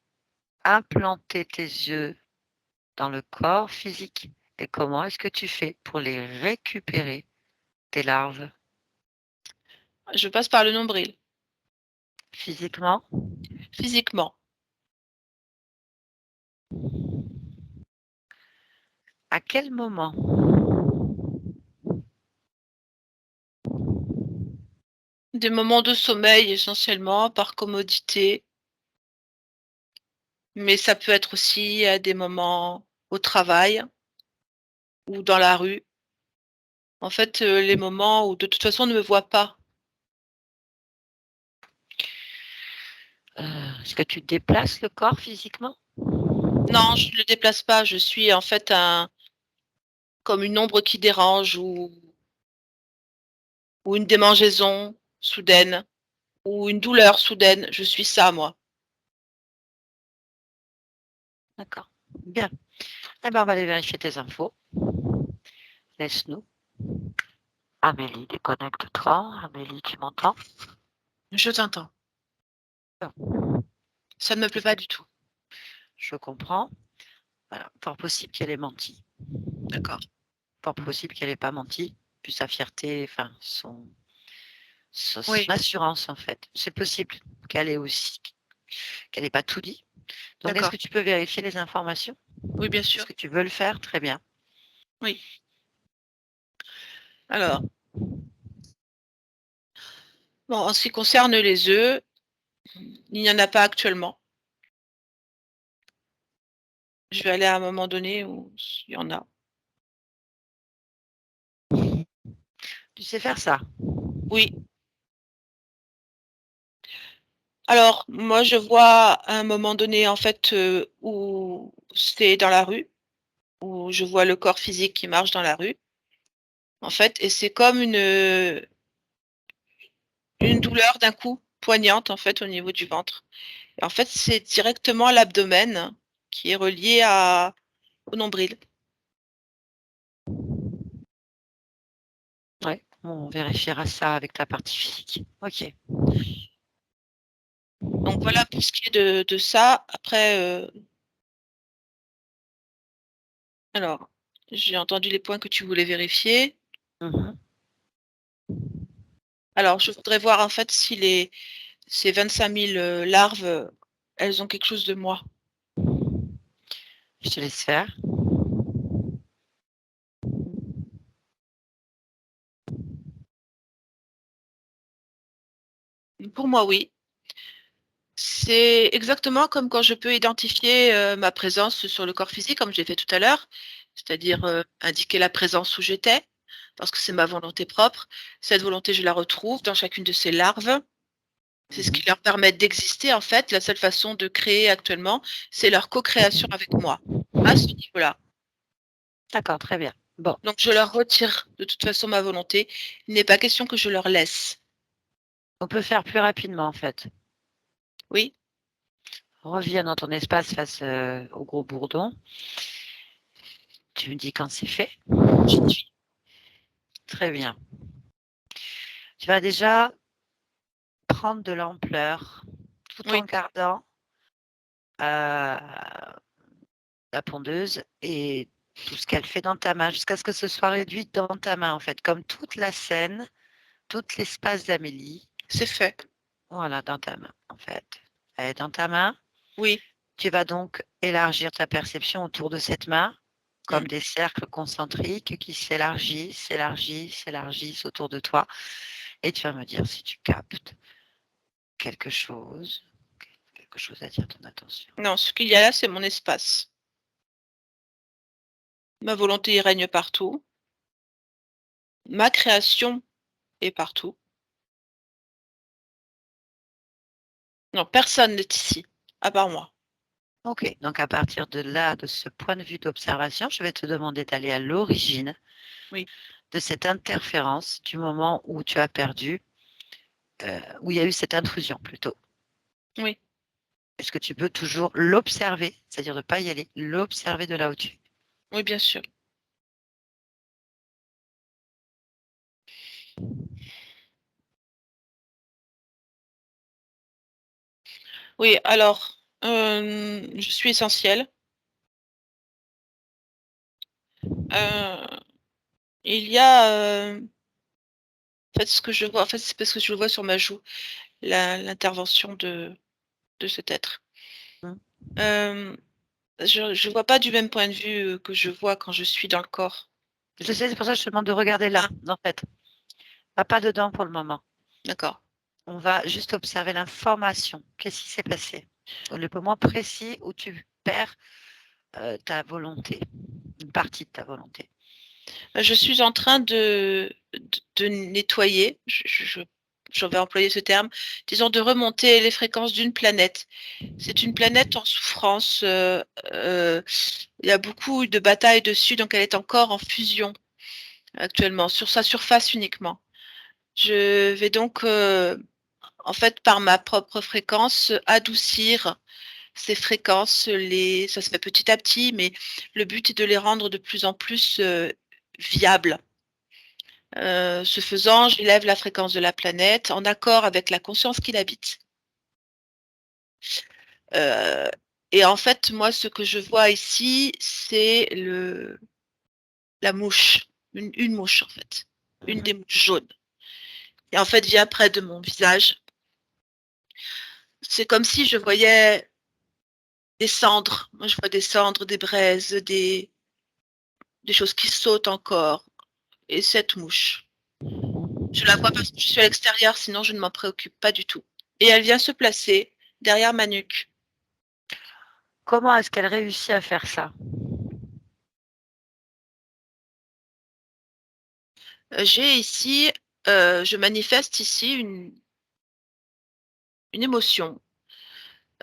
implanter tes yeux dans le corps physique? Et comment est-ce que tu fais pour les récupérer, tes larves, Je passe par le nombril. physiquement? Physiquement. À quel moment? Des moments de sommeil essentiellement, par commodité. Mais ça peut être aussi à des moments au travail ou dans la rue. En fait, les moments où de toute façon on ne me voit pas. Est-ce que tu déplaces le corps physiquement? Non, je ne le déplace pas. Je suis en fait comme une ombre qui dérange ou une démangeaison soudaine ou une douleur soudaine. Je suis ça, moi. D'accord. Bien. Eh bien, on va aller vérifier tes infos. Laisse-nous. Amélie, déconnecte-toi. Amélie, tu m'entends? Je t'entends. Ça ne me plaît pas du tout. Je comprends. Voilà. Fort possible qu'elle ait menti. D'accord. Fort possible qu'elle n'ait pas menti. Puis sa fierté, enfin, son Oui, assurance, en fait. C'est possible qu'elle n'ait pas tout dit. Donc, est-ce d'accord. que tu peux vérifier les informations? Oui, bien Est-ce sûr. que tu veux le faire? Très bien. Oui. Alors, bon, en ce qui concerne les œufs, il n'y en a pas actuellement. Je vais aller à un moment donné où il y en a. Tu sais faire ça? Oui. Alors, moi, je vois à un moment donné, en fait, où c'est dans la rue, où je vois le corps physique qui marche dans la rue. en fait, et c'est comme une douleur d'un coup poignante, en fait, au niveau du ventre. Et en fait, c'est directement l'abdomen qui est relié au nombril. Ouais, on vérifiera ça avec la partie physique. Ok. Donc voilà pour ce qui est de ça. Après, alors, j'ai entendu les points que tu voulais vérifier. Mhm. Alors, je voudrais voir en fait si ces 25 000 larves, elles ont quelque chose de moi. Je te laisse faire. Pour moi, oui. C'est exactement comme quand je peux identifier ma présence sur le corps physique, comme j'ai fait tout à l'heure, c'est-à-dire indiquer la présence où j'étais, parce que c'est ma volonté propre. Cette volonté, je la retrouve dans chacune de ces larves. C'est ce qui leur permet d'exister, en fait. La seule façon de créer actuellement, c'est leur co-création avec moi, à ce niveau-là. D'accord, très bien. Bon, Donc, je leur retire de toute façon ma volonté. Il n'est pas question que je leur laisse. on peut faire plus rapidement en fait. Oui, Reviens dans ton espace face au gros bourdon. Tu me dis quand c'est fait. j'y suis. Très bien. Tu vas déjà prendre de l'ampleur tout Oui, en gardant la pondeuse et tout ce qu'elle fait dans ta main, jusqu'à ce que ce soit réduit dans ta main, en fait, comme toute la scène, tout l'espace d'Amélie, c'est fait. voilà, dans ta main, en fait. Elle est dans ta main. Oui. Tu vas donc élargir ta perception autour de cette main, Mm. comme des cercles concentriques qui s'élargissent, s'élargissent, s'élargissent autour de toi. Et tu vas me dire si tu captes quelque chose, quelque chose à dire ton attention. Non, ce qu'il y a là, c'est mon espace. Ma volonté y règne partout. Ma création est partout. Non, personne n'est ici, à part moi. Ok, donc à partir de là, de ce point de vue d'observation, je vais te demander d'aller à l'origine Oui. de cette interférence du moment où tu as perdu, où il y a eu cette intrusion plutôt. Oui, Est-ce que tu peux toujours l'observer, c'est-à-dire ne pas y aller, l'observer de là où tu es? oui, bien sûr. Oui, alors, je suis essentielle. Il y a, en fait, ce que je vois, en fait, c'est parce que je le vois sur ma joue, l'intervention de cet être. Hmm. Euh, je vois pas du même point de vue que je vois quand je suis dans le corps. Je sais, c'est pour ça que je te demande de regarder là, Ah, en fait. Pas dedans pour le moment. d'accord. On va juste observer l'information. Qu'est-ce qui s'est passé? Le moment précis où tu perds ta volonté, une partie de ta volonté. Je suis en train de nettoyer, je vais employer ce terme, disons de remonter les fréquences d'une planète. C'est une planète en souffrance. Il y a beaucoup de batailles dessus, donc elle est encore en fusion actuellement, sur sa surface uniquement. Je vais donc, en fait, par ma propre fréquence, adoucir ces fréquences, ça se fait petit à petit, mais le but est de les rendre de plus en plus viables. Ce faisant, j'élève la fréquence de la planète en accord avec la conscience qui l'habite. Euh, et en fait, moi, ce que je vois ici, c'est la mouche, une mouche en fait, une Mhm. des mouches jaunes. Et en fait, vient près de mon visage. C'est comme si je voyais des cendres. Moi, je vois des cendres, des braises, des choses qui sautent encore. Et cette mouche, je la vois parce que je suis à l'extérieur, sinon je ne m'en préoccupe pas du tout. Et elle vient se placer derrière ma nuque. Comment est-ce qu'elle réussit à faire ça? J'ai ici, je manifeste ici une émotion.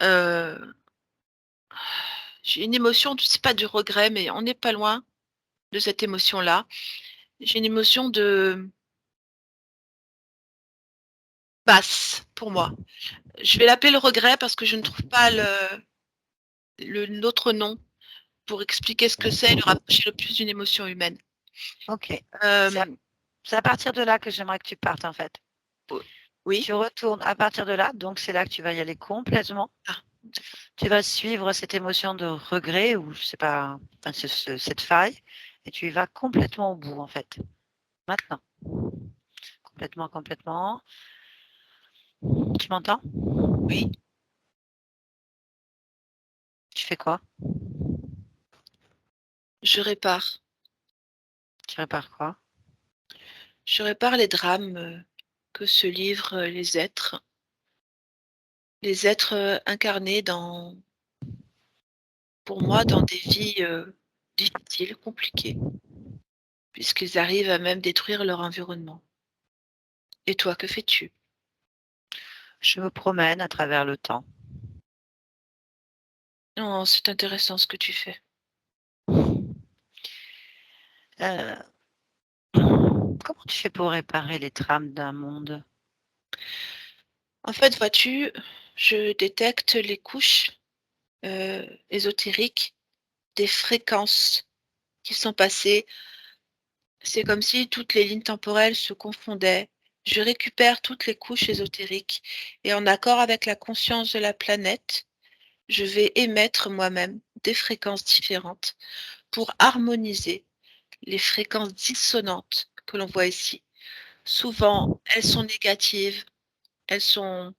Euh, j'ai une émotion, c'est pas du regret, mais on n'est pas loin de cette émotion-là. J'ai une émotion de basse pour moi. Je vais l'appeler le regret parce que je ne trouve pas l'autre nom pour expliquer ce que c'est et le rapprocher le plus d'une émotion humaine. Ok. C'est à, Euh, c'est à partir de là que j'aimerais que tu partes, en fait. oui. Tu retournes à partir de là, donc c'est là que tu vas y aller complètement. Ah, Tu vas suivre cette émotion de regret ou je sais pas, enfin, cette faille, et tu y vas complètement au bout, en fait. Maintenant. Complètement, complètement. Tu m'entends? oui. Tu fais quoi? Je répare. Tu répares quoi? Je répare les drames que se livrent les êtres incarnés pour moi, dans des vies difficiles, compliquées, puisqu'ils arrivent à même détruire leur environnement. Et toi, que fais-tu? Je me promène à travers le temps. Oh, c'est intéressant ce que tu fais. Euh, comment tu fais pour réparer les trames d'un monde? En fait, vois-tu, je détecte les couches ésotériques des fréquences qui sont passées. C'est comme si toutes les lignes temporelles se confondaient. Je récupère toutes les couches ésotériques et en accord avec la conscience de la planète, je vais émettre moi-même des fréquences différentes pour harmoniser les fréquences dissonantes que l'on voit ici. Souvent, elles sont négatives, elles sont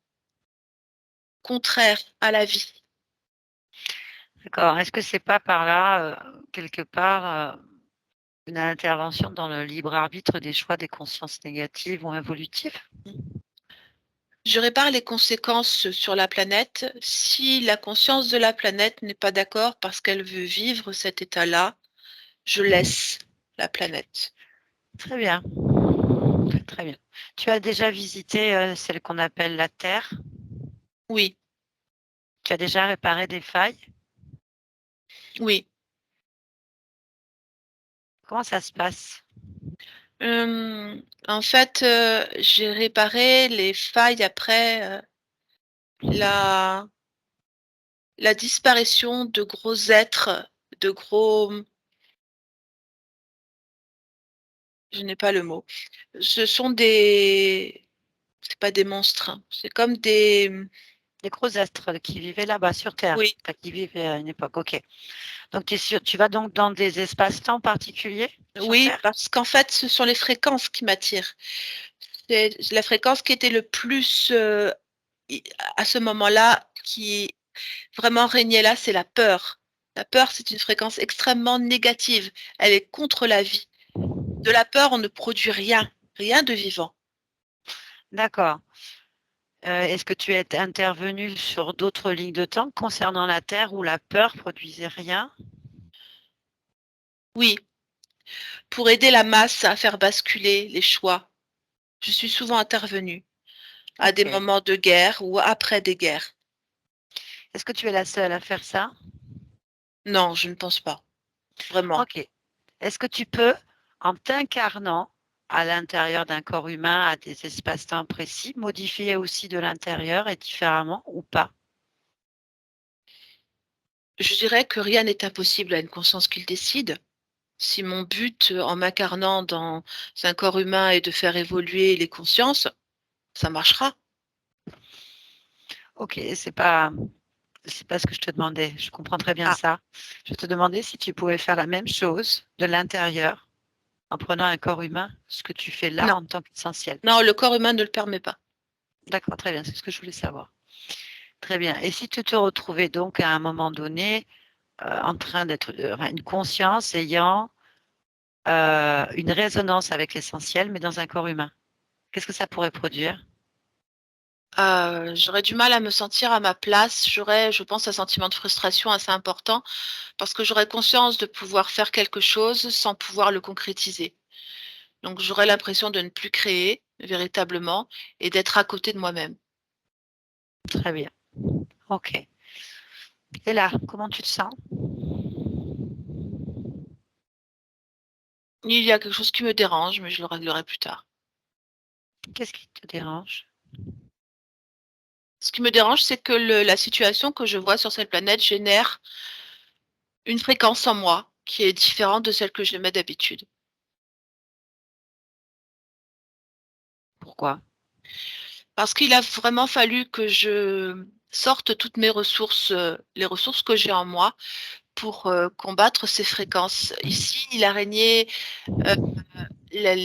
contraires à la vie. D'accord. Est-ce que c'est pas par là, quelque part, une intervention dans le libre arbitre des choix des consciences négatives ou involutives? Je répare les conséquences sur la planète. Si la conscience de la planète n'est pas d'accord parce qu'elle veut vivre cet état-là, je laisse la planète. Très bien. Très bien. Tu as déjà visité, celle qu'on appelle la Terre? Oui, Tu as déjà réparé des failles? oui. Comment ça se passe? En fait, j'ai réparé les failles après la, la disparition de gros êtres, de gros, je n'ai pas le mot. Ce sont c'est pas des monstres, hein. C'est comme Des gros astres qui vivaient là-bas sur Terre, oui, enfin qui vivaient à une époque, OK. Donc tu vas donc dans des espaces-temps particuliers sur oui, Terre? parce qu'en fait, ce sont les fréquences qui m'attirent. C'est la fréquence qui était le plus, à ce moment-là, qui vraiment régnait là, c'est la peur. La peur, c'est une fréquence extrêmement négative. Elle est contre la vie. De la peur, on ne produit rien, rien de vivant. D'accord. Est-ce que tu es intervenu sur d'autres lignes de temps concernant la Terre où la peur produisait rien? Oui, pour aider la masse à faire basculer les choix, je suis souvent intervenue à des OK. moments de guerre ou après des guerres. Est-ce que tu es la seule à faire ça? Non, je ne pense pas, vraiment. OK. Est-ce que tu peux, en t'incarnant à l'intérieur d'un corps humain à des espaces-temps précis, modifier aussi de l'intérieur et différemment ou pas? Je dirais que rien n'est impossible à une conscience qui le décide. Si mon but, en m'incarnant dans un corps humain est de faire évoluer les consciences, ça marchera. OK, c'est pas ce que je te demandais. Je comprends très bien Ah, ça. Je te demandais si tu pouvais faire la même chose de l'intérieur en prenant un corps humain, ce que tu fais là non, en tant qu'essentiel. non, le corps humain ne le permet pas. D'accord, très bien, c'est ce que je voulais savoir. Très bien. Et si tu te retrouvais donc à un moment donné, en train d'être, enfin, une conscience ayant, une résonance avec l'essentiel, mais dans un corps humain, qu'est-ce que ça pourrait produire? J'aurais du mal à me sentir à ma place. J'aurais, je pense, un sentiment de frustration assez important parce que j'aurais conscience de pouvoir faire quelque chose sans pouvoir le concrétiser. Donc j'aurais l'impression de ne plus créer véritablement et d'être à côté de moi-même. Très bien. OK. Et là, comment tu te sens? Il y a quelque chose qui me dérange, mais je le réglerai plus tard. Qu'est-ce qui te dérange? Ce qui me dérange, c'est que la situation que je vois sur cette planète génère une fréquence en moi qui est différente de celle que j'émets d'habitude. Pourquoi? Parce qu'il a vraiment fallu que je sorte toutes mes ressources, les ressources que j'ai en moi pour combattre ces fréquences. Ici, il a régné la,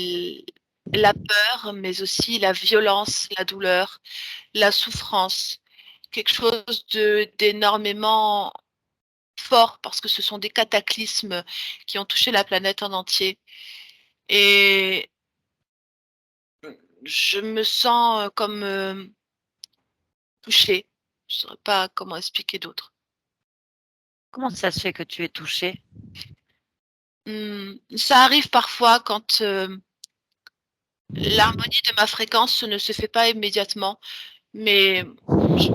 la peur, mais aussi la violence, la douleur, la souffrance, quelque chose d'énormément fort parce que ce sont des cataclysmes qui ont touché la planète en entier. Et je me sens comme touchée. Je ne saurais pas comment expliquer d'autre. Comment ça se fait que tu es touchée? Ça arrive parfois quand l'harmonie de ma fréquence ne se fait pas immédiatement, mais je,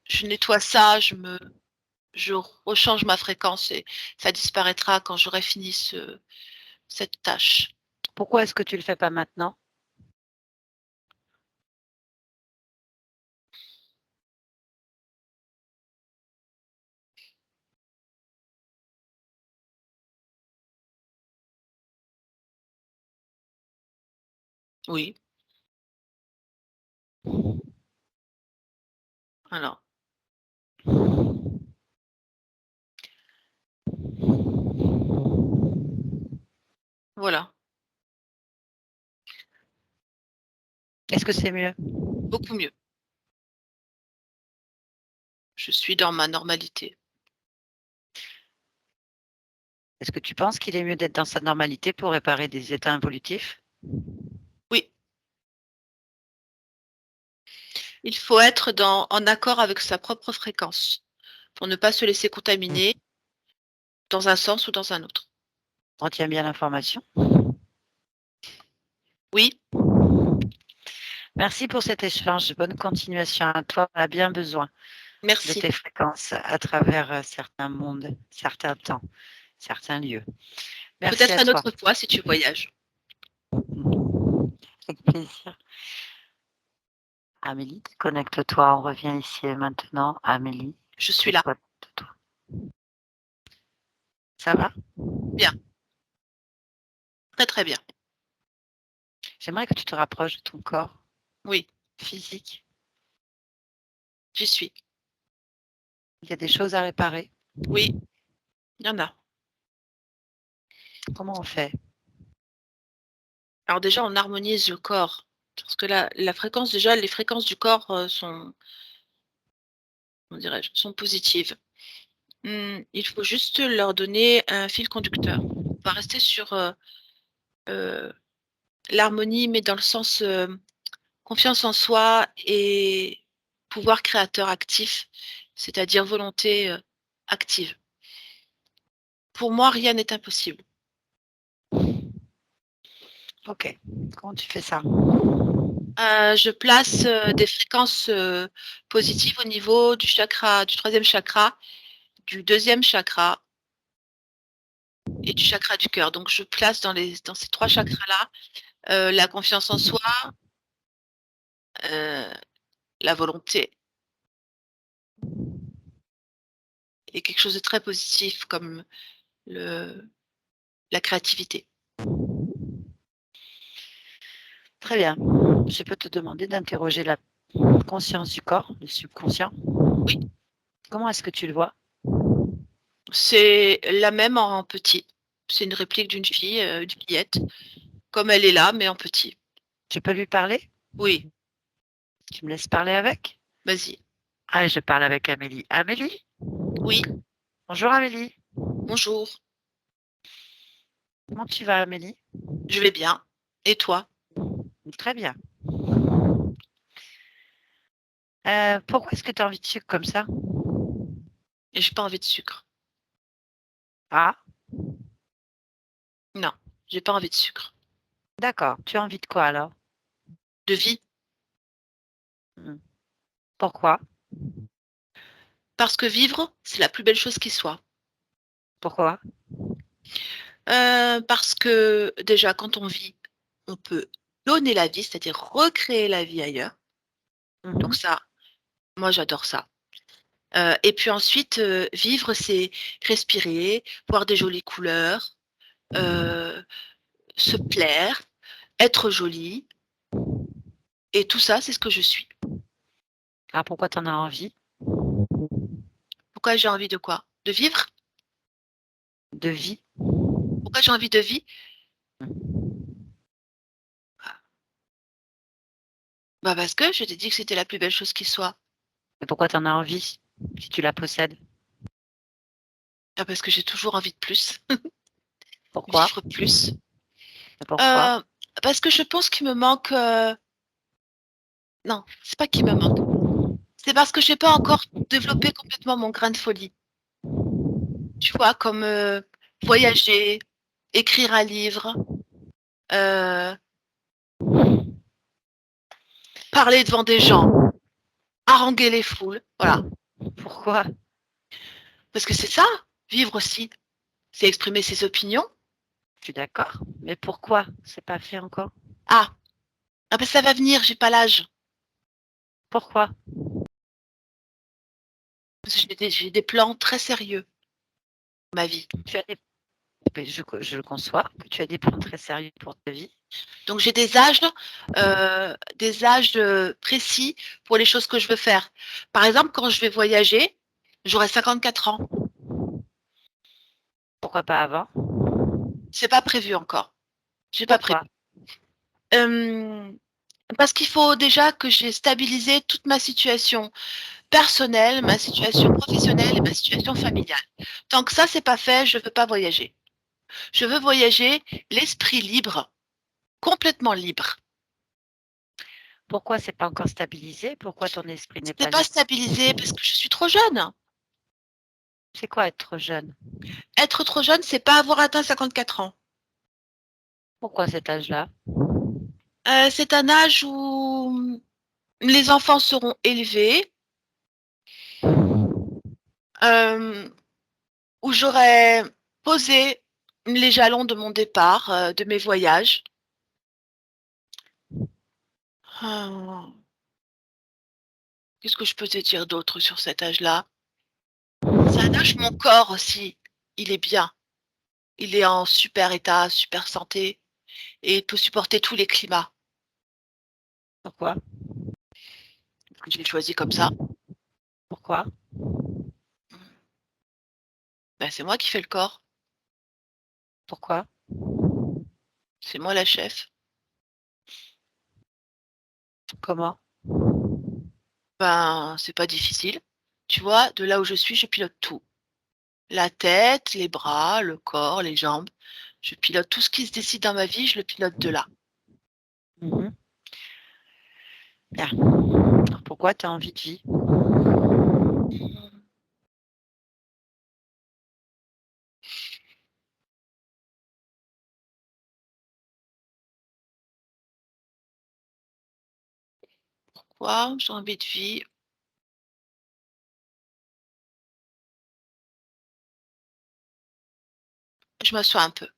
je nettoie ça, je rechange ma fréquence et ça disparaîtra quand j'aurai fini cette tâche. Pourquoi est-ce que tu le fais pas maintenant? Oui. Alors, voilà, Est-ce que c'est mieux? beaucoup mieux. Je suis dans ma normalité. Est-ce que tu penses qu'il est mieux d'être dans sa normalité pour réparer des états involutifs? Oui, il faut être en accord avec sa propre fréquence pour ne pas se laisser contaminer dans un sens ou dans un autre. Retiens bien l'information. Oui, Merci pour cet échange. Bonne continuation à toi. On a bien besoin de merci. tes fréquences à travers certains mondes, certains temps, certains lieux. Merci Peut-être à une toi. autre fois si tu voyages. Avec plaisir. Amélie, connecte-toi. On revient ici et maintenant. Amélie, Je suis là. connecte-toi. Ça va? Bien, très très bien. J'aimerais que tu te rapproches de ton corps Oui, physique. j'y suis. Il y a des choses à réparer. Oui, il y en a. Comment on fait? Alors déjà, on harmonise le corps. Parce que la fréquence, déjà, les fréquences du corps sont, comment dirais-je, sont positives. Il faut juste leur donner un fil conducteur. On va rester sur euh, l'harmonie, mais dans le sens confiance en soi et pouvoir créateur actif, c'est-à-dire volonté active. Pour moi, rien n'est impossible. Ok. Comment tu fais ça? Je place des fréquences positives au niveau du chakra, du troisième chakra, du deuxième chakra et du chakra du cœur. Donc, je place dans ces trois chakras-là la confiance en soi, euh, la volonté et quelque chose de très positif comme le, la créativité. Très bien. Je peux te demander d'interroger la conscience du corps, le subconscient. Oui, Comment est-ce que tu le vois? c'est la même en petit. C'est une réplique d'une fille, une fillette, comme elle est là, mais en petit. Tu peux lui parler? Oui, Tu me laisses parler avec? vas-y. Allez, je parle avec Amélie. Amélie? Oui, Bonjour Amélie. bonjour. Comment tu vas Amélie? Je vais bien. Et toi? Très bien. Pourquoi est-ce que tu as envie de sucre comme ça? Et j'ai pas envie de sucre. Ah, Non, j'ai pas envie de sucre. d'accord. Tu as envie de quoi alors? De vie, Hmm. Pourquoi? parce que vivre, c'est la plus belle chose qui soit. Pourquoi? Parce que déjà, quand on vit, on peut donner la vie, c'est-à-dire recréer la vie ailleurs. Donc Mhm. ça, moi j'adore ça. Et puis ensuite, vivre, c'est respirer, voir des jolies couleurs, euh, se plaire, être jolie. Et tout ça, c'est ce que je suis. Ah, pourquoi tu en as envie Pourquoi j'ai envie de quoi? De vivre? de vie? Pourquoi j'ai envie de vie? Bah parce que je t'ai dit que c'était la plus belle chose qui soit. Et pourquoi tu en as envie si tu la possèdes? Ah, parce que j'ai toujours envie de plus, Pourquoi? vivre plus. Et pourquoi? Euh, Parce que je pense qu'il me manque. Non, c'est pas qu'il me manque. C'est parce que j'ai pas encore développé complètement mon grain de folie. Tu vois, comme voyager, écrire un livre, euh, parler devant des gens, haranguer les foules. Voilà. Pourquoi? Parce que c'est ça, vivre aussi. C'est exprimer ses opinions. Je suis d'accord. Mais pourquoi c'est pas fait encore? Ah, ah ben ça va venir, j'ai pas l'âge. Pourquoi? Parce que j'ai des plans très sérieux pour ma vie. Tu as des... Mais je le conçois, que tu as des plans très sérieux pour ta vie. Donc j'ai des âges précis pour les choses que je veux faire. Par exemple, quand je vais voyager, j'aurai 54 ans. Pourquoi pas avant? C'est pas prévu encore. J'ai pas prévu. Pourquoi? Euh, Parce qu'il faut déjà que j'ai stabilisé toute ma situation personnelle, ma situation professionnelle et ma situation familiale. Tant que ça, c'est pas fait, je veux pas voyager. Je veux voyager l'esprit libre, complètement libre. Pourquoi c'est pas encore stabilisé? Pourquoi ton esprit n'est C'est pas pas libre? stabilisé parce que je suis trop jeune. C'est quoi être jeune? Être trop jeune, c'est pas avoir atteint 54 ans. Pourquoi cet âge-là? C'est un âge où les enfants seront élevés, euh, où j'aurai posé les jalons de mon départ, de mes voyages. Ah, qu'est-ce que je peux te dire d'autre sur cet âge-là? C'est un âge où mon corps aussi, il est bien. Il est en super état, super santé et il peut supporter tous les climats. Pourquoi? Je l'ai choisi comme ça. Pourquoi? Ben, c'est moi qui fais le corps. Pourquoi? C'est moi la chef. Comment? Ben, c'est pas difficile. Tu vois, de là où je suis, je pilote tout. La tête, les bras, le corps, les jambes. Je pilote tout ce qui se décide dans ma vie, je le pilote de là. Mhm. Bien. Pourquoi tu as envie de vie? Quoi? J'ai envie de vie. Je m'assois un peu.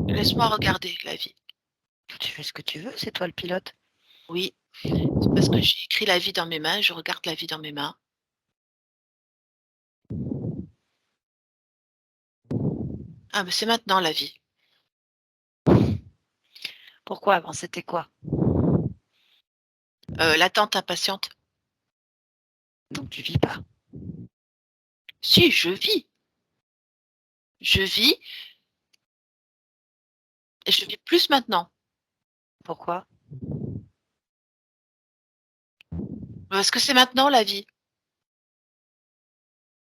Laisse-moi regarder la vie. Tu fais ce que tu veux, c'est toi le pilote. Oui, c'est parce que j'ai écrit la vie dans mes mains, je regarde la vie dans mes mains. Ah, mais c'est maintenant la vie. Pourquoi avant c'était quoi? L'attente impatiente. Donc tu vis pas. Si, je vis. Je vis et je vis plus maintenant. Pourquoi? Parce que c'est maintenant la vie.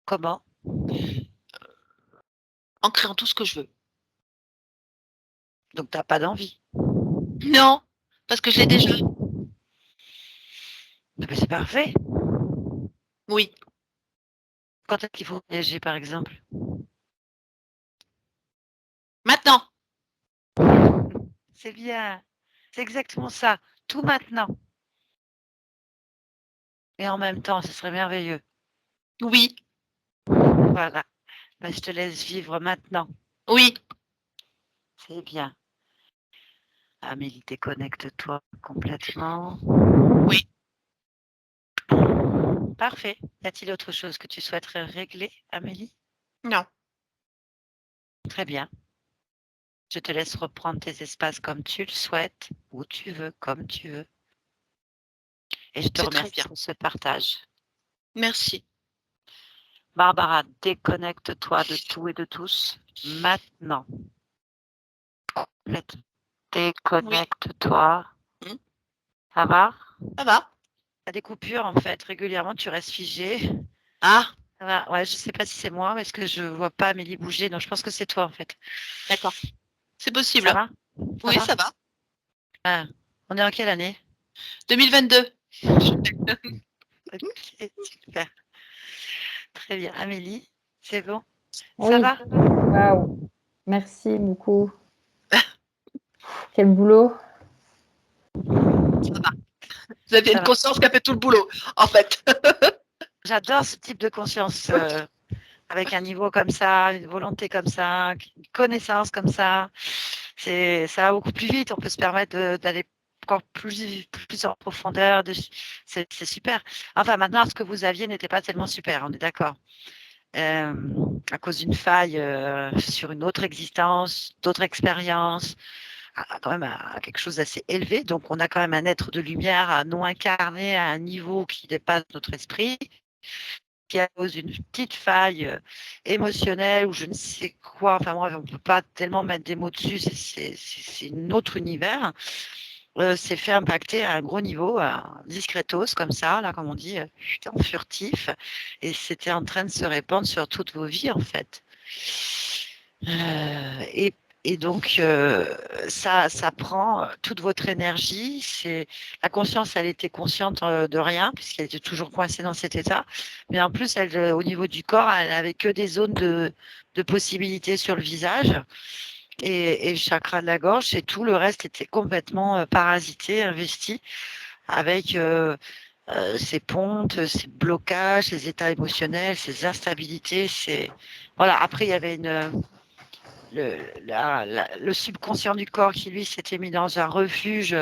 Comment? En créant tout ce que je veux. Donc t'as pas d'envie. Non, parce que je l'ai déjà. Ah ben, c'est parfait. Oui. Quand est-ce qu'il faut voyager par exemple? Maintenant. C'est bien. C'est exactement ça. Tout maintenant. et en même temps, ce serait merveilleux. Oui, Voilà. Ben, je te laisse vivre maintenant. oui. C'est bien. Amélie, déconnecte-toi complètement. Oui. Parfait. Y a-t-il autre chose que tu souhaiterais régler, Amélie? Non. Très bien. Je te laisse reprendre tes espaces comme tu le souhaites, où tu veux, comme tu veux. Et je te C'est très remercie bien. pour ce partage. Merci. Barbara, déconnecte-toi de tout et de tous maintenant. Oui. Déconnecte-toi. Hmm. Ça va? Ça va? T'as des coupures en fait, régulièrement tu restes figé. Ah, Ça va. Ouais, je sais pas si c'est moi, parce que je vois pas Amélie bouger, donc je pense que c'est toi en fait. d'accord. C'est possible. Ça va? Ça Oui, va? ça va. Ah, on est en quelle année? 2022. Ok, super. Très bien. Amélie, c'est bon? Ça Oui, va? waouh. Merci beaucoup. Quel boulot. Ça va. Vous avez Ça une va. conscience qui a fait tout le boulot, en fait. J'adore ce type de conscience avec un niveau comme ça, une volonté comme ça, une connaissance comme ça. Ça va beaucoup plus vite. On peut se permettre d'aller encore plus en profondeur. C'est super. Enfin, maintenant, ce que vous aviez n'était pas tellement super. On est d'accord. Euh, à cause d'une faille sur une autre existence, d'autres expériences, quand même à quelque chose d'assez élevé. Donc, on a quand même un être de lumière non incarné à un niveau qui dépasse notre esprit, qui à cause d'une petite faille émotionnelle ou je ne sais quoi, enfin moi, on ne peut pas tellement mettre des mots dessus, c'est un autre univers, s'est fait impacter à un gros niveau, discretos, comme ça, là, comme on dit, en furtif, et c'était en train de se répandre sur toutes vos vies, en fait. Et donc, ça prend toute votre énergie. La conscience, elle était consciente de rien, puisqu'elle était toujours coincée dans cet état. Mais en plus, au niveau du corps, elle n'avait que des zones de possibilités sur le visage et le chakra de la gorge. Et tout le reste était complètement parasité, investi, avec ces pontes, ces blocages, ces états émotionnels, ces instabilités. Voilà. Après, il y avait le subconscient du corps qui, lui, s'était mis dans un refuge.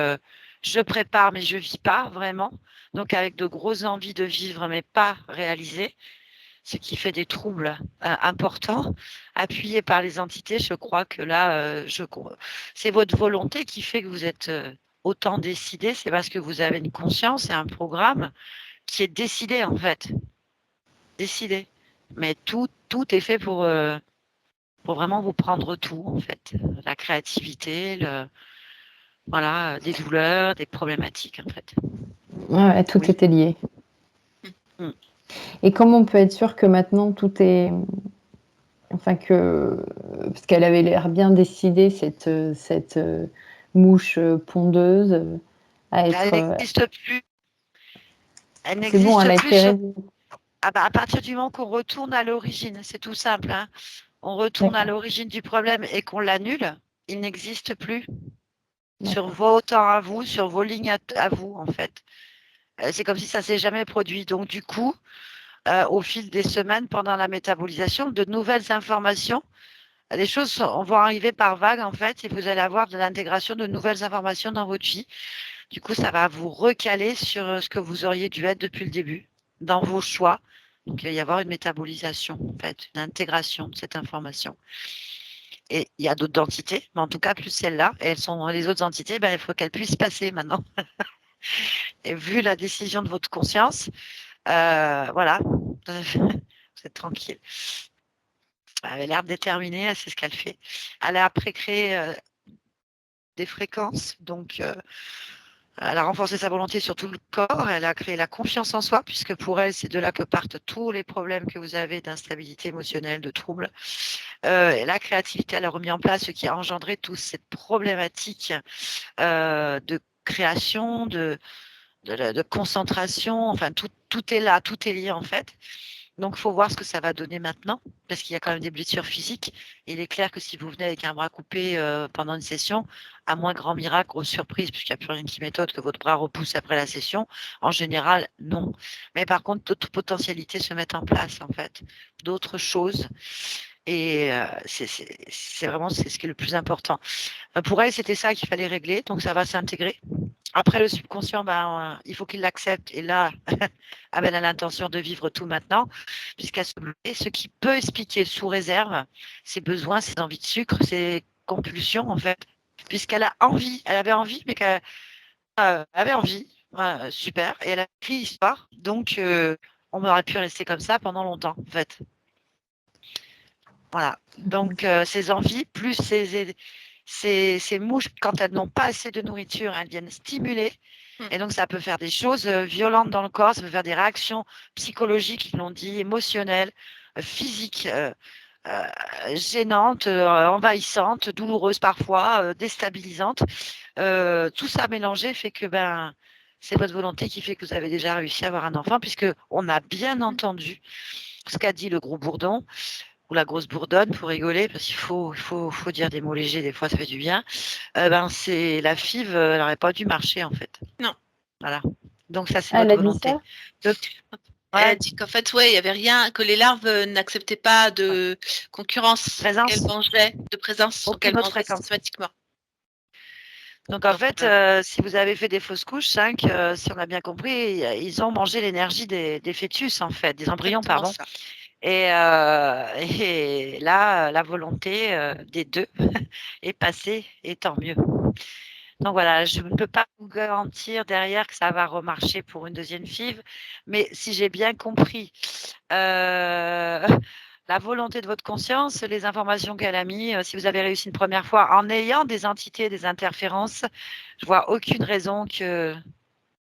Je prépare, mais je vis pas vraiment. Donc, avec de grosses envies de vivre, mais pas réalisées, ce qui fait des troubles importants. Appuyés par les entités, je crois que là, c'est votre volonté qui fait que vous êtes autant décidé. C'est parce que vous avez une conscience et un programme qui est décidé, en fait. Décidé. Mais tout est fait pour vraiment vous prendre tout, en fait. La créativité, voilà, des douleurs, des problématiques, en fait. Ouais, tout Oui. était lié. Mm. Et comment on peut être sûr que maintenant tout est. Enfin, parce qu'elle avait l'air bien décidée, cette mouche pondeuse, à Elle être. n'existe plus. Elle C'est bon, elle n'existe a plus été réveillée. à partir du moment qu'on retourne à l'origine, c'est tout simple, hein. On retourne à D'accord, l'origine du problème et qu'on l'annule, il n'existe plus sur d'accord. vos temps à vous, sur vos lignes à vous, en fait. C'est comme si ça s'est jamais produit. Donc, du coup, au fil des semaines, pendant la métabolisation, de nouvelles informations, les choses vont arriver par vagues, en fait, et vous allez avoir de l'intégration de nouvelles informations dans votre vie. Du coup, ça va vous recaler sur ce que vous auriez dû être depuis le début, dans vos choix. Donc, il va y avoir une métabolisation, en fait, une intégration de cette information. Et il y a d'autres entités, mais en tout cas, plus celles-là, et elles sont les autres entités, ben, il faut qu'elles puissent passer maintenant. Et vu la décision de votre conscience, voilà, vous êtes tranquille. Elle avait l'air déterminée, elle sait ce qu'elle fait. Elle a après créé des fréquences, donc elle a renforcé sa volonté sur tout le corps, elle a créé la confiance en soi, puisque pour elle, c'est de là que partent tous les problèmes que vous avez d'instabilité émotionnelle, de troubles. Et la créativité, elle a remis en place ce qui a engendré toute cette problématique de création, de concentration, enfin tout est là, tout est lié en fait. Donc, il faut voir ce que ça va donner maintenant, parce qu'il y a quand même des blessures physiques. Il est clair que si vous venez avec un bras coupé pendant une session, à moins grand miracle, grosse surprise, puisqu'il n'y a plus rien qui m'étonne que votre bras repousse après la session, en général, non. Mais par contre, d'autres potentialités se mettent en place, en fait, d'autres choses. Et c'est vraiment ce qui est le plus important. Pour elle, c'était ça qu'il fallait régler, donc ça va s'intégrer. Après, le subconscient, il faut qu'il l'accepte. Et là, elle a l'intention de vivre tout maintenant, puisqu'elle se bloquait. Ce qui peut expliquer, sous réserve, ses besoins, ses envies de sucre, ses compulsions, en fait, puisqu'elle a envie, elle avait envie, mais qu'elle avait envie. Ouais, super. Et elle a écrit l'histoire. Donc, on aurait pu rester comme ça pendant longtemps, en fait. Voilà. Donc, ces envies, plus ces mouches, quand elles n'ont pas assez de nourriture, elles viennent stimuler. Et donc, ça peut faire des choses violentes dans le corps, ça peut faire des réactions psychologiques, ils l'ont dit, émotionnelles, physiques, gênantes, envahissantes, douloureuses parfois, déstabilisantes. Tout ça mélangé fait que c'est votre volonté qui fait que vous avez déjà réussi à avoir un enfant, puisqu'on a bien entendu ce qu'a dit le gros bourdon ou la grosse bourdonne, pour rigoler, parce qu'il faut dire des mots légers, des fois ça fait du bien. C'est la FIV, elle n'aurait pas dû marcher en fait. Non. Voilà. Donc ça, c'est Elle votre a dit volonté. ça? Donc, elle a dit qu'en fait, il n'y avait rien, que les larves n'acceptaient pas de concurrence, Présence. qu'elles mangeaient, de présence, donc Aucune elles autre mangeaient fréquence. systématiquement. Donc en fait, si vous avez fait des fausses couches, 5, si on a bien compris, ils ont mangé l'énergie des fœtus en fait, des embryons, Exactement pardon. ça. Et là, la volonté des deux est passée, et tant mieux. Donc voilà, je ne peux pas vous garantir derrière que ça va remarcher pour une deuxième FIV, mais si j'ai bien compris la volonté de votre conscience, les informations qu'elle a mis, si vous avez réussi une première fois en ayant des entités, des interférences, je vois aucune raison que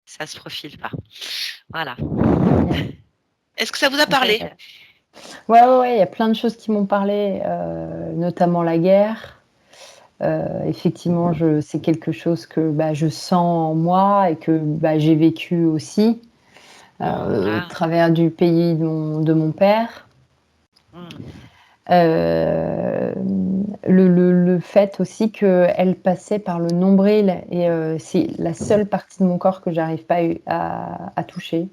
ça se profile pas. Voilà. Est-ce que ça vous a parlé? Ouais, il y a plein de choses qui m'ont parlé, notamment la guerre. Effectivement, c'est quelque chose que je sens en moi et que j'ai vécu aussi au travers du pays de mon père. Le fait aussi qu'elle passait par le nombril et c'est la seule partie de mon corps que j'arrive pas à toucher.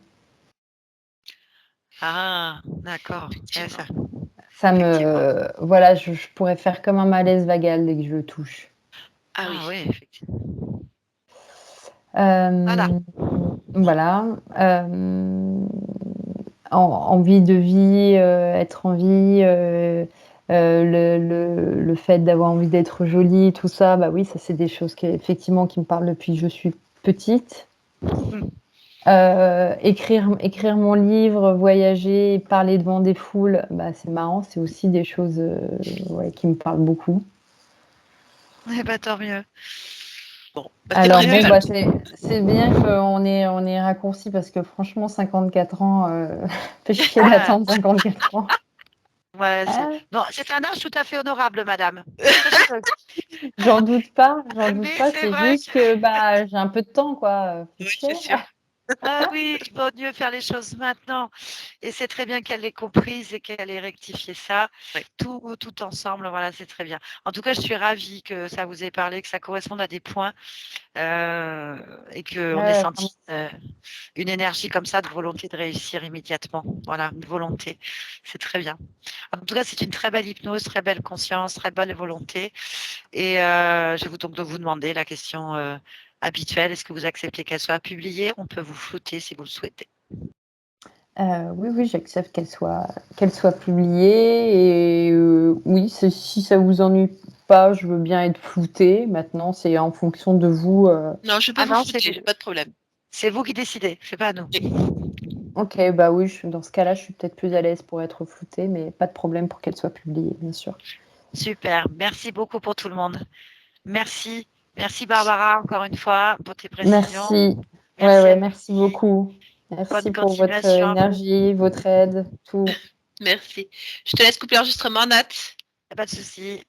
Ah, d'accord. Ça me, voilà, je pourrais faire comme un malaise vagal dès que je le touche. Ah oui. Oui, effectivement. Voilà. Envie de vie, être en vie, le fait d'avoir envie d'être jolie, tout ça, oui, ça c'est des choses effectivement qui me parlent depuis que je suis petite. Écrire mon livre, voyager, parler devant des foules, c'est marrant, c'est aussi des choses qui me parlent beaucoup. Tant mieux. Bon, alors c'est bien qu'on ait raccourci parce que franchement 54 ans, fait chier d'attendre 54 ans. Ouais, c'est un âge tout à fait honorable, madame. J'en doute pas, c'est juste que j'ai un peu de temps, quoi. Oui, c'est sûr. Ah oui, il vaut mieux faire les choses maintenant. Et c'est très bien qu'elle l'ait comprise et qu'elle ait rectifié ça. Oui. Tout ensemble, voilà, c'est très bien. En tout cas, je suis ravie que ça vous ait parlé, que ça corresponde à des points et qu'on ait senti une énergie comme ça de volonté de réussir immédiatement. Voilà, une volonté. C'est très bien. En tout cas, c'est une très belle hypnose, très belle conscience, très belle volonté. Et je vais donc vous demander la question habituelle. Est-ce que vous acceptez qu'elle soit publiée? On peut vous flouter si vous le souhaitez. Oui, j'accepte qu'elle soit publiée. Et oui, si ça vous ennuie pas, je veux bien être floutée. Maintenant, c'est en fonction de vous. Non, je peux vous flouter, j'ai pas de problème. C'est vous qui décidez, c'est pas nous. Ok, oui, dans ce cas-là, je suis peut-être plus à l'aise pour être floutée, mais pas de problème pour qu'elle soit publiée, bien sûr. Super, merci beaucoup pour tout le monde. Merci Barbara, encore une fois, pour tes précisions. Merci. Merci beaucoup. Merci pour votre énergie, votre aide, tout. Merci. Je te laisse couper l'enregistrement, Nat. Pas de souci.